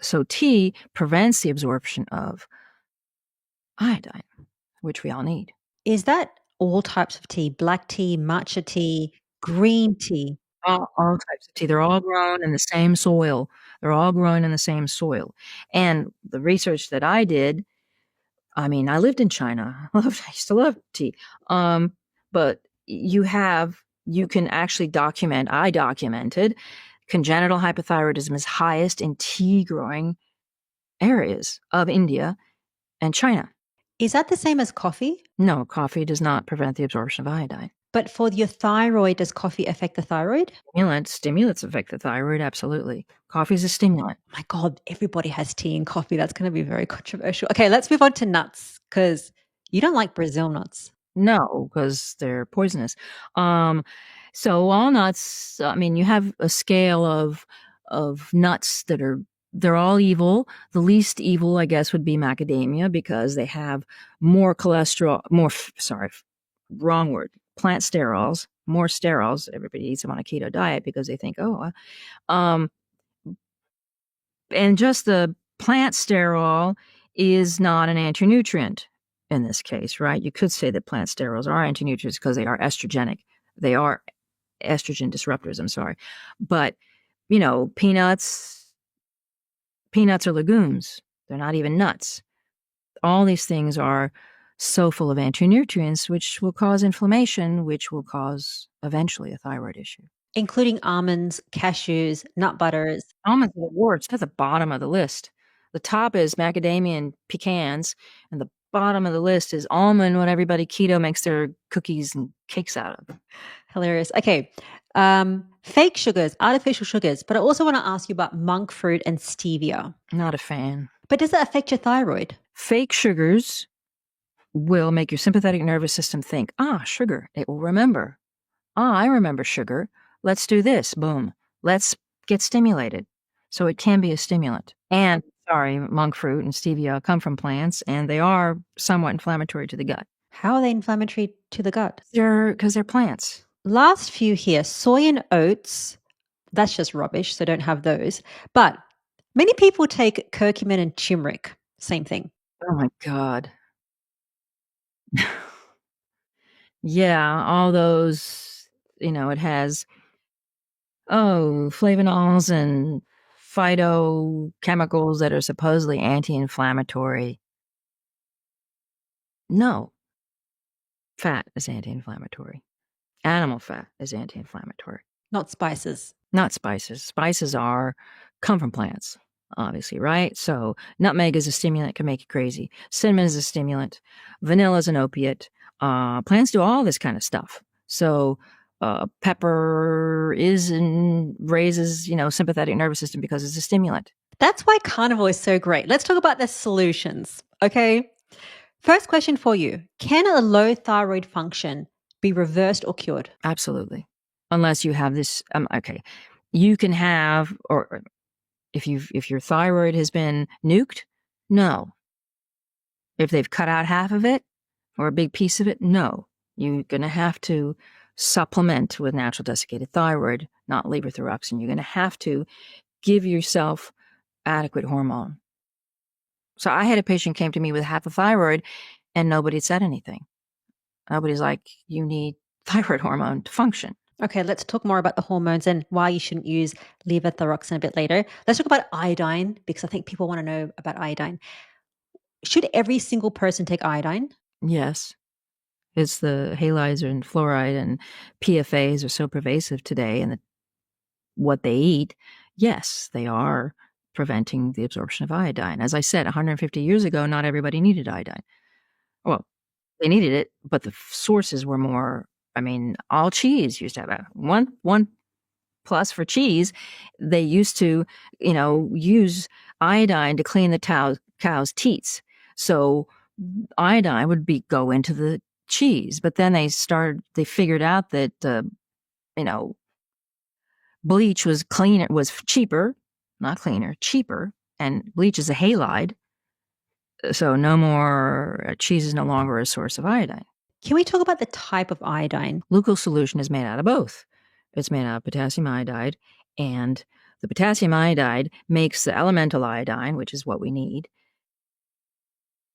So tea prevents the absorption of iodine, which we all need. Is that all types of tea? Black tea, matcha tea, green tea? All types of tea. They're all grown in the same soil. They're all grown in the same soil. And the research that I did, I mean, I lived in China. I used to love tea. But you can actually I documented congenital hypothyroidism is highest in tea growing areas of India and China. Is that the same as coffee? No, coffee does not prevent the absorption of iodine. But for your thyroid, does coffee affect the thyroid? Stimulants affect the thyroid, absolutely. Coffee is a stimulant. Oh my God, everybody has tea and coffee. That's going to be very controversial. Okay, let's move on to nuts because you don't like Brazil nuts. No, because they're poisonous. So walnuts, I mean, you have a scale of nuts they're all evil. The least evil, I guess, would be macadamia because they have more cholesterol, wrong word, plant sterols, more sterols. Everybody eats them on a keto diet because they think, and just the plant sterol is not an antinutrient in this case, right? You could say that plant sterols are antinutrients because they are estrogenic. They are estrogen disruptors, I'm sorry. But, peanuts are legumes. They're not even nuts. All these things are so full of antinutrients, which will cause inflammation, which will cause eventually a thyroid issue. Including almonds, cashews, nut butters. Almonds are the worst. They're the bottom of the list. The top is macadamia and pecans, and the bottom of the list is almond, what everybody keto makes their cookies and cakes out of. Hilarious. Okay. Fake sugars, artificial sugars. But I also want to ask you about monk fruit and stevia. Not a fan. But does that affect your thyroid? Fake sugars will make your sympathetic nervous system think, sugar. It will remember. I remember sugar. Let's do this. Boom. Let's get stimulated. So it can be a stimulant. And sorry, monk fruit and stevia come from plants, and they are somewhat inflammatory to the gut. How are they inflammatory to the gut? Because they're plants. Last few here, soy and oats. That's just rubbish, so don't have those. But many people take curcumin and turmeric. Same thing. Oh my God. Yeah, all those, it has, flavonols and phytochemicals that are supposedly anti-inflammatory. No, fat is anti-inflammatory. Animal fat is anti-inflammatory. Not spices. Not spices. Spices come from plants, obviously, right? So nutmeg is a stimulant, can make you crazy. Cinnamon is a stimulant. Vanilla is an opiate. Plants do all this kind of stuff. So pepper raises, sympathetic nervous system because it's a stimulant. That's why carnivore is so great. Let's talk about the solutions, okay? First question for you. Can a low thyroid function be reversed or cured? Absolutely. Unless you have this, okay. You can have, or if your thyroid has been nuked, no. If they've cut out half of it or a big piece of it, no. You're going to have to supplement with natural desiccated thyroid, not levothyroxine. You're going to have to give yourself adequate hormone. So I had a patient came to me with half a thyroid and nobody said anything. Nobody's like, you need thyroid hormone to function. Okay, let's talk more about the hormones and why you shouldn't use levothyroxine a bit later. Let's talk about iodine because I think people want to know about iodine. Should every single person take iodine? Yes. It's the halides and fluoride and PFAs are so pervasive today and what they eat. Yes, they are preventing the absorption of iodine. As I said, 150 years ago, not everybody needed iodine. Well, they needed it, but the sources were more, all cheese used to have one plus for cheese. They used to, use iodine to clean the cow's teats. So iodine would go into the cheese, but then they figured out that, bleach was cheaper, not cleaner, cheaper, and bleach is a halide. So no more, cheese is no longer a source of iodine. Can we talk about the type of iodine? Glucose solution is made out of both. It's made out of potassium iodide, and the potassium iodide makes the elemental iodine, which is what we need,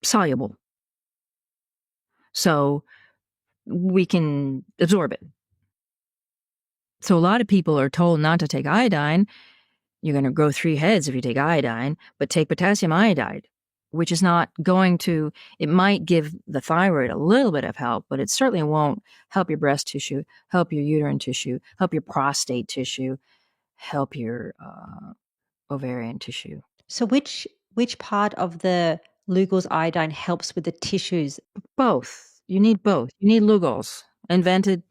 soluble. So we can absorb it. So a lot of people are told not to take iodine. You're going to grow 3 heads if you take iodine, but take potassium iodide, which is not going to, it might give the thyroid a little bit of help, but it certainly won't help your breast tissue, help your uterine tissue, help your prostate tissue, help your ovarian tissue. So which part of the Lugol's iodine helps with the tissues? Both. You need both. You need Lugol's, invented,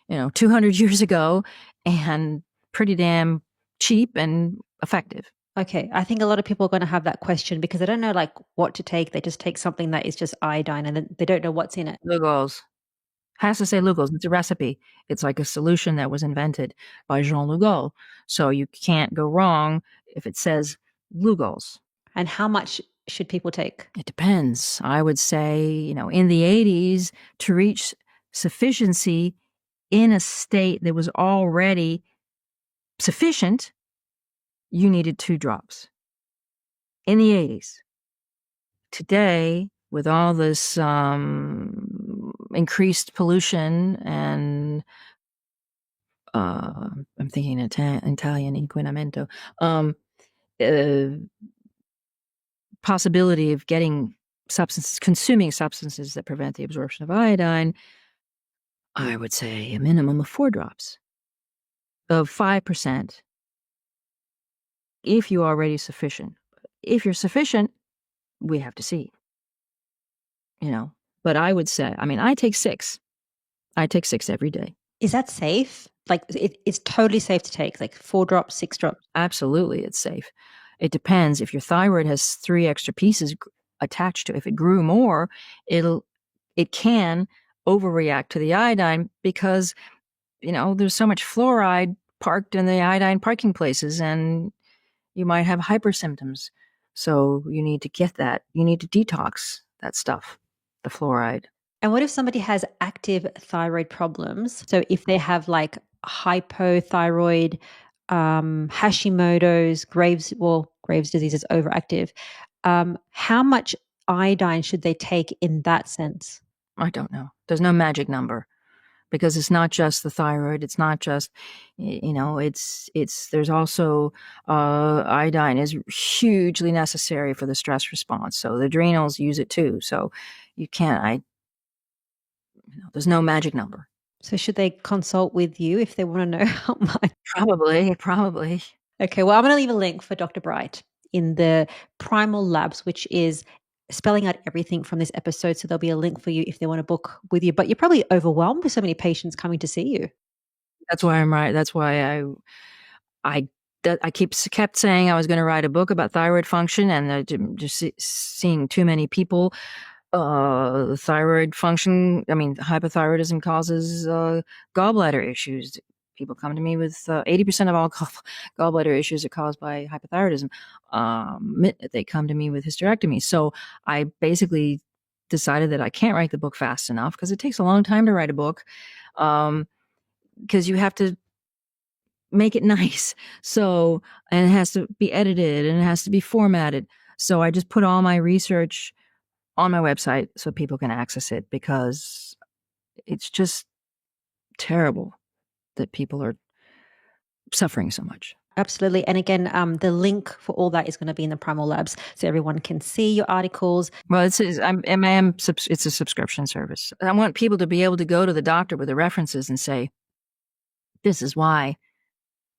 200 years ago, and pretty damn cheap and effective. Okay, I think a lot of people are going to have that question because they don't know what to take. They just take something that is just iodine and then they don't know what's in it. Lugol's. Has to say Lugol's. It's a recipe. It's like a solution that was invented by Jean Lugol. So you can't go wrong if it says Lugol's. And how much should people take? It depends. I would say, in the 80s, to reach sufficiency in a state that was already sufficient, you needed 2 drops. In the 80s. Today, with all this increased pollution and I'm thinking Italian inquinamento, possibility of consuming substances that prevent the absorption of iodine, I would say a minimum of 4 drops of 5% if you're already sufficient. If you're sufficient, we have to see, but I would say, I take 6. I take 6 every day. Is that safe? It's totally safe to take, 4 drops, 6 drops? Absolutely, it's safe. It depends. If your thyroid has 3 extra pieces attached to it, if it grew more, it'll it can overreact to the iodine because, there's so much fluoride parked in the iodine parking places, and you might have hypersymptoms. So you need to get that. You need to detox that stuff, the fluoride. And what if somebody has active thyroid problems? So if they have like hypothyroid, Hashimoto's, Graves' disease is overactive. How much iodine should they take in that sense? I don't know. There's no magic number because it's not just the thyroid. It's not just, there's also, iodine is hugely necessary for the stress response. So the adrenals use it too. So you can't, there's no magic number. So should they consult with you if they want to know how much? Probably. Okay, well, I'm going to leave a link for Dr. Bright in the Primal Labs, which is spelling out everything from this episode. So there'll be a link for you if they want to book with you. But you're probably overwhelmed with so many patients coming to see you. That's why I'm right. That's why I kept saying I was going to write a book about thyroid function, and just seeing too many people. Thyroid function. I mean, hypothyroidism causes gallbladder issues. People come to me with 80% of all gallbladder issues are caused by hypothyroidism. They come to me with hysterectomy. So I basically decided that I can't write the book fast enough because it takes a long time to write a book. Because you have to make it nice. So, and it has to be edited and it has to be formatted. So I just put all my research on my website so people can access it, because it's just terrible that people are suffering so much. Absolutely. And again, the link for all that is going to be in the Primal Labs so everyone can see your articles. Well, it's a subscription service. I want people to be able to go to the doctor with the references and say, this is why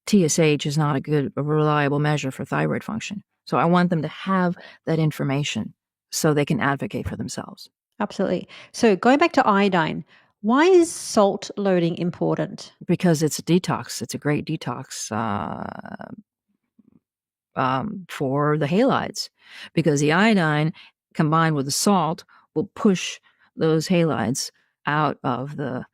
TSH is not a reliable measure for thyroid function. So I want them to have that information so they can advocate for themselves. Absolutely. So going back to iodine, why is salt loading important? Because it's a detox. It's a great detox for the halides, because the iodine combined with the salt will push those halides out of the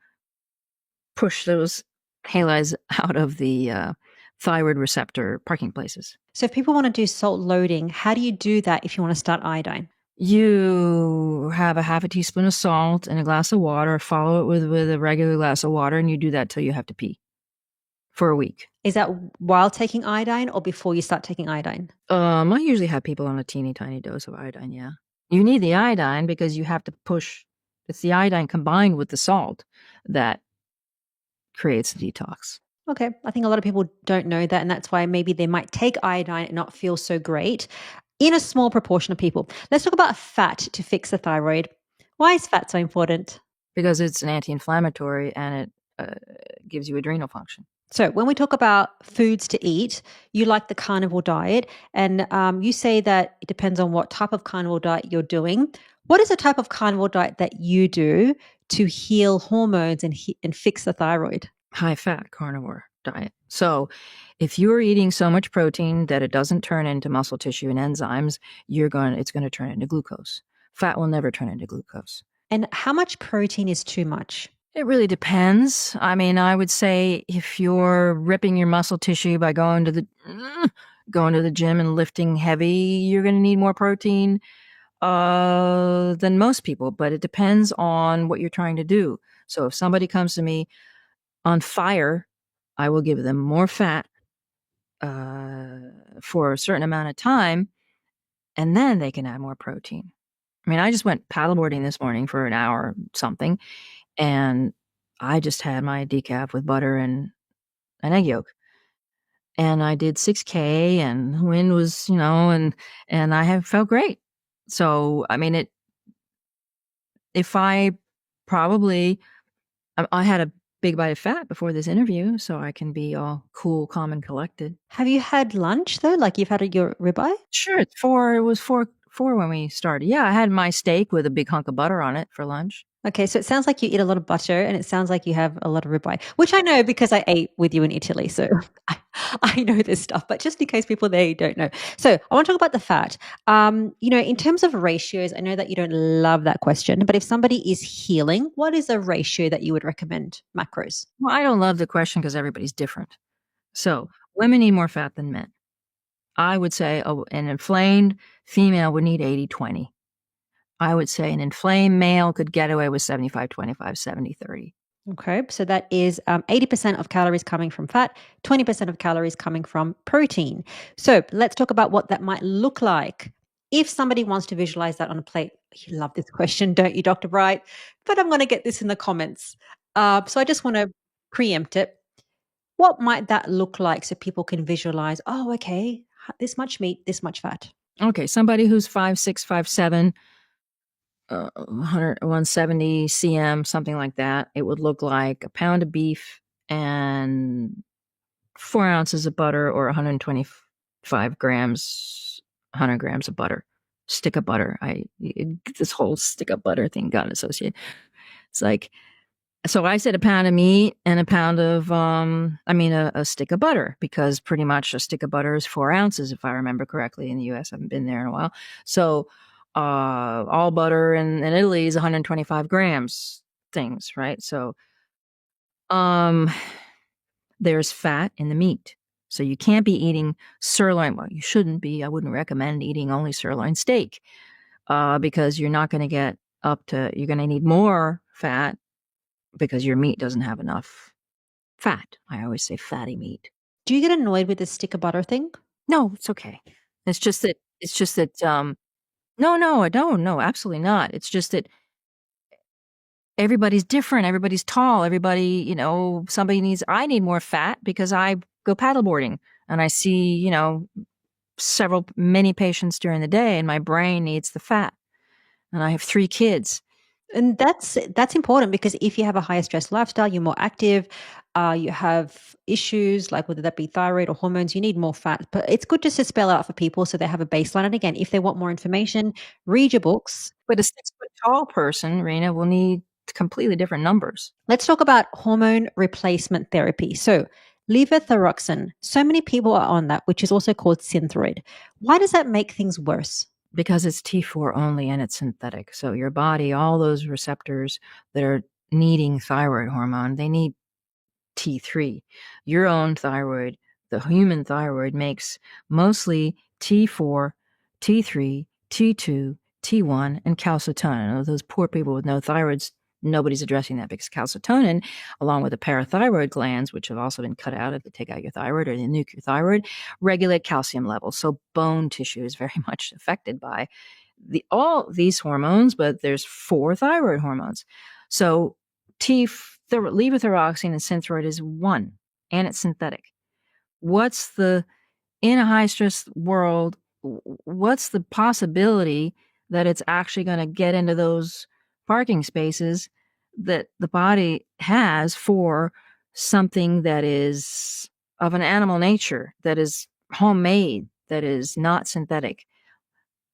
thyroid receptor parking places. So if people want to do salt loading, how do you do that if you want to start iodine? You have a half a teaspoon of salt in a glass of water, follow it with a regular glass of water, and you do that till you have to pee for a week. Is that while taking iodine or before you start taking iodine? I usually have people on a teeny tiny dose of iodine, yeah. You need the iodine because you have to push. It's the iodine combined with the salt that creates the detox. Okay. I think a lot of people don't know that, and that's why maybe they might take iodine and not feel so great in a small proportion of people. Let's talk about fat to fix the thyroid. Why is fat so important? Because it's an anti-inflammatory and it gives you adrenal function. So when we talk about foods to eat, you like the carnivore diet, and you say that it depends on what type of carnivore diet you're doing. What is the type of carnivore diet that you do to heal hormones and fix the thyroid? High-fat carnivore diet. So if you're eating so much protein that it doesn't turn into muscle tissue and enzymes, it's going to turn into glucose. Fat will never turn into glucose. And how much protein is too much? It really depends. I mean, I would say if you're ripping your muscle tissue by going to the gym and lifting heavy, you're going to need more protein than most people. But it depends on what you're trying to do. So if somebody comes to me on fire, I will give them more fat for a certain amount of time, and then they can add more protein. I mean, I just went paddleboarding this morning for an hour something, and I just had my decaf with butter and an egg yolk. And I did 6K, and the wind was, and I have felt great. So, I mean, I had a big bite of fat before this interview, so I can be all cool, calm, and collected. Have you had lunch though? Like you've had your ribeye? Sure, it's 4. It was 4 when we started. Yeah, I had my steak with a big hunk of butter on it for lunch. Okay, so it sounds like you eat a lot of butter, and it sounds like you have a lot of ribeye, which I know because I ate with you in Italy. So I know this stuff, but just in case people there don't know. So I want to talk about the fat. In terms of ratios, I know that you don't love that question, but if somebody is healing, what is a ratio that you would recommend macros? Well, I don't love the question because everybody's different. So women need more fat than men. I would say an inflamed female would need 80-20. I would say an inflamed male could get away with 75-25, 70-30. Okay, so that is 80% of calories coming from fat, 20% of calories coming from protein. So let's talk about what that might look like if somebody wants to visualize that on a plate. You love this question, don't you, Dr. Bright? But I'm going to get this in the comments. So I just want to preempt it. What might that look like so people can visualize, oh, okay, this much meat, this much fat? Okay, somebody who's 5'6", 5'7", 170 cm, something like that. It would look like a pound of beef and 4 ounces of butter, or 125 grams, 100 grams of butter. Stick of butter. This whole stick of butter thing got associated. It's like, so I said a pound of meat and a pound of, a stick of butter, because pretty much a stick of butter is 4 ounces, if I remember correctly, in the US. I haven't been there in a while. So all butter in Italy is 125 grams things, right? So there's fat in the meat. So you can't be eating sirloin. Well, you shouldn't be. I wouldn't recommend eating only sirloin steak because you're not going to get you're going to need more fat because your meat doesn't have enough fat. I always say fatty meat. Do you get annoyed with the stick of butter thing? No, it's okay. It's just that no, I don't. No, absolutely not. It's just that everybody's different. Everybody's tall. Everybody, I need more fat because I go paddleboarding and I see, many patients during the day, and my brain needs the fat. And I have 3 kids. And that's important, because if you have a higher stress lifestyle, you're more active, you have issues like whether that be thyroid or hormones, you need more fat. But it's good just to spell out for people so they have a baseline. And again, if they want more information, read your books. But a 6-foot tall person, Rena, will need completely different numbers. Let's talk about hormone replacement therapy. So levothyroxine, so many people are on that, which is also called Synthroid. Why does that make things worse? Because it's T4 only and it's synthetic. So your body, all those receptors that are needing thyroid hormone, they need T3. Your own thyroid, the human thyroid, makes mostly T4, T3, T2, T1, and calcitonin. Those poor people with no thyroids, nobody's addressing that, because calcitonin, along with the parathyroid glands, which have also been cut out if they take out your thyroid or they nuke your thyroid, regulate calcium levels. So bone tissue is very much affected by all these hormones, but there's 4 thyroid hormones. So levothyroxine and Synthroid is 1, and it's synthetic. In a high stress world, what's the possibility that it's actually going to get into those parking spaces that the body has for something that is of an animal nature, that is homemade, that is not synthetic?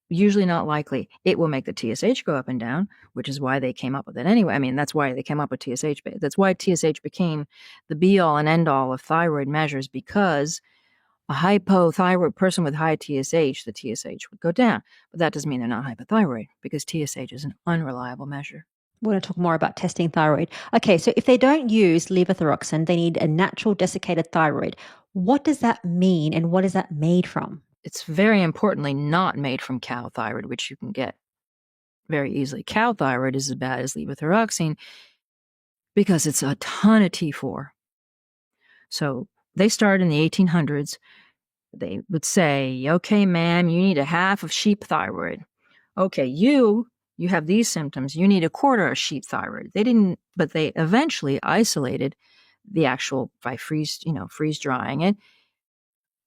Usually not likely. It will make the TSH go up and down, which is why they came up with it anyway. I mean, that's why they came up with TSH. That's why TSH became the be-all and end-all of thyroid measures, because a hypothyroid person with high TSH, the TSH would go down. But that doesn't mean they're not hypothyroid, because TSH is an unreliable measure. We're going to talk more about testing thyroid. Okay, so if they don't use levothyroxine, they need a natural desiccated thyroid. What does that mean, and what is that made from? It's very importantly not made from cow thyroid, which you can get very easily. Cow thyroid is as bad as levothyroxine because it's a ton of T4. So they started in the 1800s. They would say, okay, ma'am, you need a half of sheep thyroid. Okay, you have these symptoms. You need a quarter of sheep thyroid. But they eventually isolated the actual, by freeze drying it,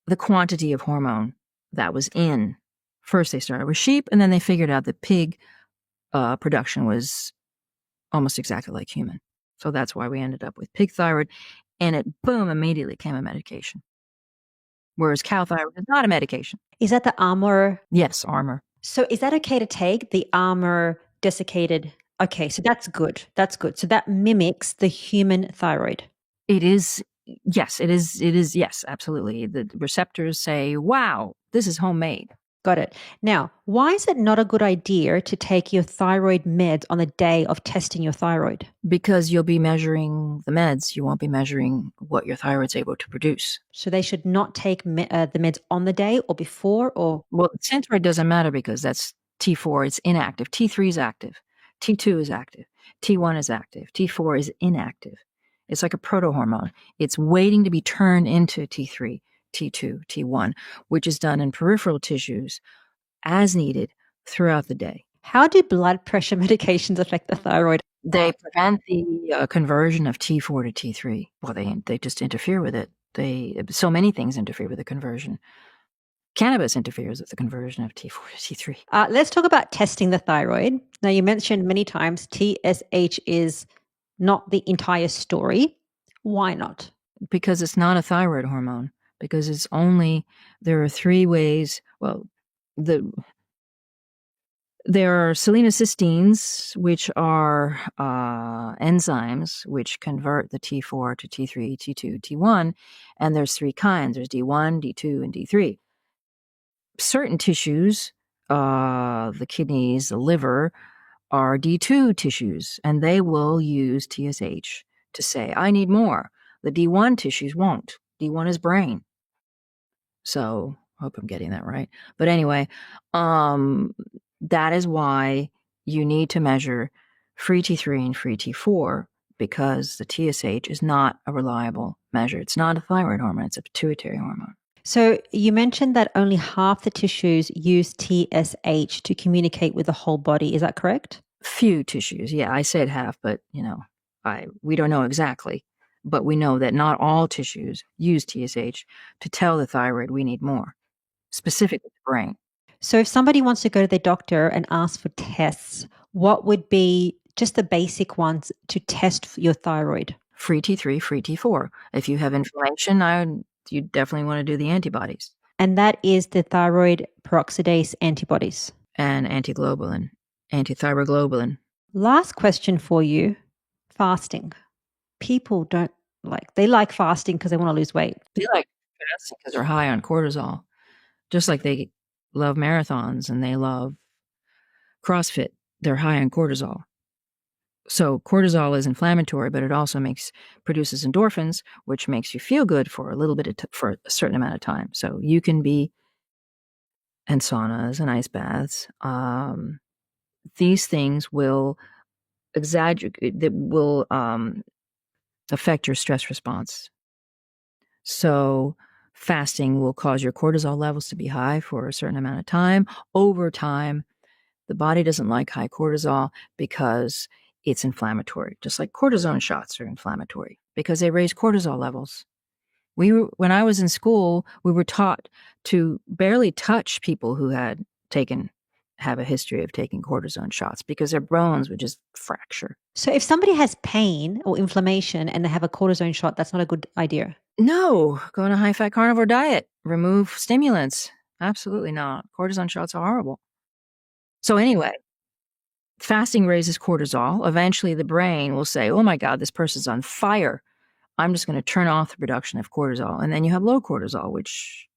the quantity of hormone that was in. First they started with sheep, and then they figured out that pig production was almost exactly like human. So that's why we ended up with pig thyroid, and it, boom, immediately became a medication. Whereas cow thyroid is not a medication. Is that the Armour? Yes, Armour. So is that okay to take, the Armour desiccated? Okay, so that's good. That's good. So that mimics the human thyroid. It is Yes, it is. It is. Yes, absolutely. The receptors say, wow, this is homemade. Got it. Now, why is it not a good idea to take your thyroid meds on the day of testing your thyroid? Because you'll be measuring the meds. You won't be measuring what your thyroid's able to produce. So they should not take the meds on the day or before, or Well, Centroid doesn't matter because that's T4, it's inactive. T3 is active. T2 is active. T1 is active. T4 is inactive. It's like a protohormone. It's waiting to be turned into T3, T2, T1, which is done in peripheral tissues as needed throughout the day. how do blood pressure medications affect the thyroid? They prevent the conversion of T4 to T3. Well, they just interfere with it. So many things interfere with the conversion. Cannabis interferes with the conversion of T4 to T3. Let's talk about testing the thyroid. Now, you mentioned many times TSH is not the entire story. Why not? Because it's not a thyroid hormone. Because there are three ways. Well, there are selenocysteines, which are enzymes which convert the T4 to T3, T2, T1, and there's three kinds. There's D1, D2, and D3. Certain tissues, the kidneys, the liver, are D2 tissues, and they will use TSH to say, I need more. The D1 tissues won't. D1 is brain. So, hope I'm getting that right. But anyway, that is why you need to measure free T3 and free T4 because the TSH is not a reliable measure. It's not a thyroid hormone, it's a pituitary hormone. So, you mentioned that only half the tissues use TSH to communicate with the whole body. Is that correct? Few tissues. Yeah, I said half, but we don't know exactly. But we know that not all tissues use TSH to tell the thyroid we need more, specifically the brain. So, if somebody wants to go to their doctor and ask for tests, what would be just the basic ones to test your thyroid? Free T3, free T4. If you have inflammation, you definitely want to do the antibodies. And that is the thyroid peroxidase antibodies. And antiglobulin, antithyroglobulin. Last question for you, fasting. People they like fasting because they want to lose weight. They like fasting because they're high on cortisol, just like they love marathons and they love CrossFit. They're high on cortisol. So cortisol is inflammatory, but it also produces endorphins, which makes you feel good for a little bit for a certain amount of time. So you can be and saunas and ice baths. These things will exaggerate. That will affect your stress response. So fasting will cause your cortisol levels to be high for a certain amount of time. Over time, the body doesn't like high cortisol because it's inflammatory, just like cortisone shots are inflammatory because they raise cortisol levels. When I was in school, we were taught to barely touch people who have a history of taking cortisone shots because their bones would just fracture. So if somebody has pain or inflammation and they have a cortisone shot, that's not a good idea. No, go on a high-fat carnivore diet. Remove stimulants. Absolutely not. Cortisone shots are horrible. So anyway, fasting raises cortisol. Eventually, the brain will say, oh my God, this person's on fire. I'm just going to turn off the production of cortisol. And then you have low cortisol, which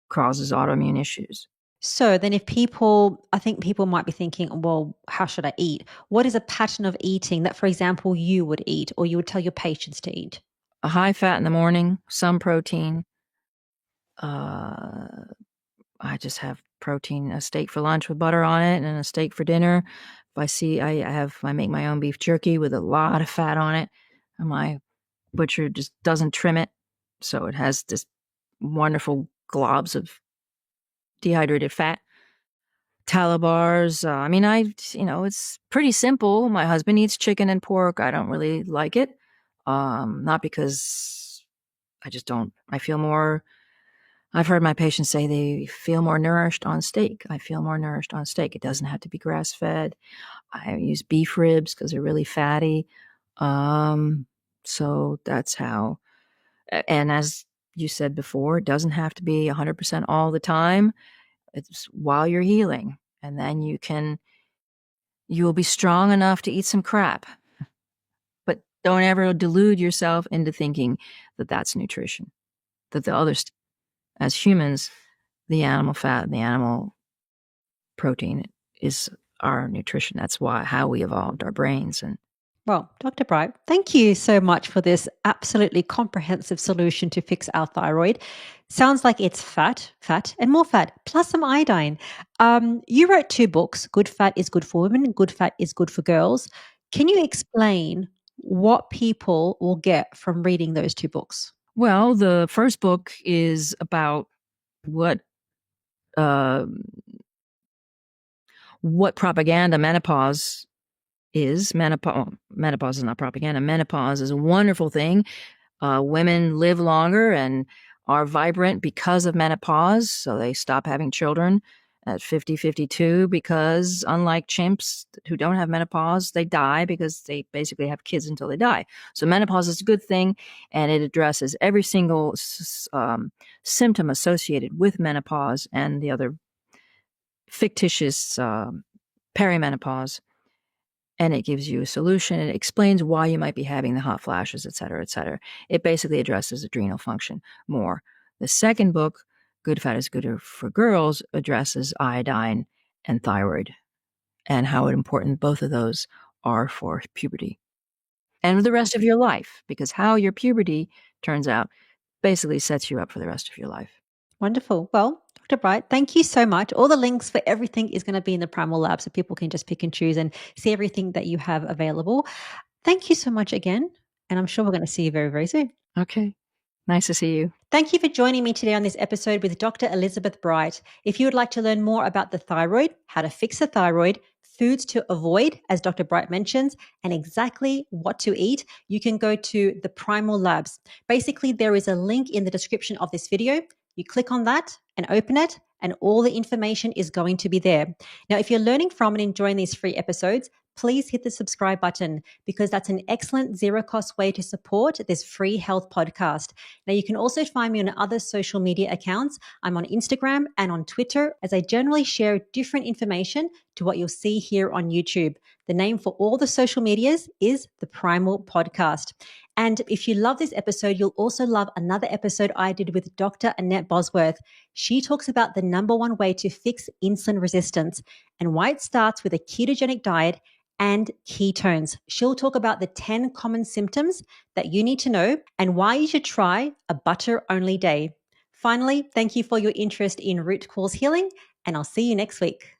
causes autoimmune issues. So then I think people might be thinking, well, how should I eat? What is a pattern of eating that, for example, you would eat or you would tell your patients to eat? A high fat in the morning, some protein. I just have protein, a steak for lunch with butter on it and a steak for dinner. If I make my own beef jerky with a lot of fat on it. And my butcher just doesn't trim it. So it has this wonderful globs of dehydrated fat. Tallow bars. It's pretty simple. My husband eats chicken and pork. I don't really like it. Not because I just don't. I've heard my patients say they feel more nourished on steak. I feel more nourished on steak. It doesn't have to be grass fed. I use beef ribs because they're really fatty. So that's how. And as you said before, it doesn't have to be 100% all the time. It's while you're healing. And then you'll be strong enough to eat some crap. But don't ever delude yourself into thinking that's nutrition. That the others, as humans, the animal fat and the animal protein is our nutrition. That's how we evolved our brains. And Well, Dr. Bright, thank you so much for this absolutely comprehensive solution to fix our thyroid. Sounds like it's fat, and more fat, plus some iodine. You wrote 2 books, Good Fat is Good for Women, Good Fat is Good for Girls. Can you explain what people will get from reading those 2 books? well, the first book is about what uh, what propaganda menopause is. Menopause is not propaganda. Menopause is a wonderful thing. Women live longer and are vibrant because of menopause, so they stop having children at 50, 52 because unlike chimps who don't have menopause, they die because they basically have kids until they die. So menopause is a good thing, and it addresses every single symptom associated with menopause and the other fictitious perimenopause, and it gives you a solution. It explains why you might be having the hot flashes, et cetera, et cetera. It basically addresses adrenal function more. The second book, Good Fat is Good for Girls, addresses iodine and thyroid and how important both of those are for puberty and the rest of your life, because how your puberty turns out basically sets you up for the rest of your life. Wonderful. Well, Dr. Bright, thank you so much. All the links for everything is going to be in the Primal Lab so people can just pick and choose and see everything that you have available. Thank you so much again. And I'm sure we're going to see you very, very soon. Okay. Nice to see you. Thank you for joining me today on this episode with Dr. Elizabeth Bright. If you would like to learn more about the thyroid, how to fix the thyroid, foods to avoid, as Dr. Bright mentions, and exactly what to eat, you can go to the Primal Labs. Basically, there is a link in the description of this video. You click on that and open it, and all the information is going to be there. Now, if you're learning from and enjoying these free episodes, please hit the subscribe button because that's an excellent zero-cost way to support this free health podcast. Now, you can also find me on other social media accounts. I'm on Instagram and on Twitter, as I generally share different information to what you'll see here on YouTube. The name for all the social medias is The Primal Podcast. And if you love this episode, you'll also love another episode I did with Dr. Annette Bosworth. She talks about the #1 way to fix insulin resistance and why it starts with a ketogenic diet and ketones. She'll talk about the 10 common symptoms that you need to know and why you should try a butter-only day. Finally, thank you for your interest in root cause healing, and I'll see you next week.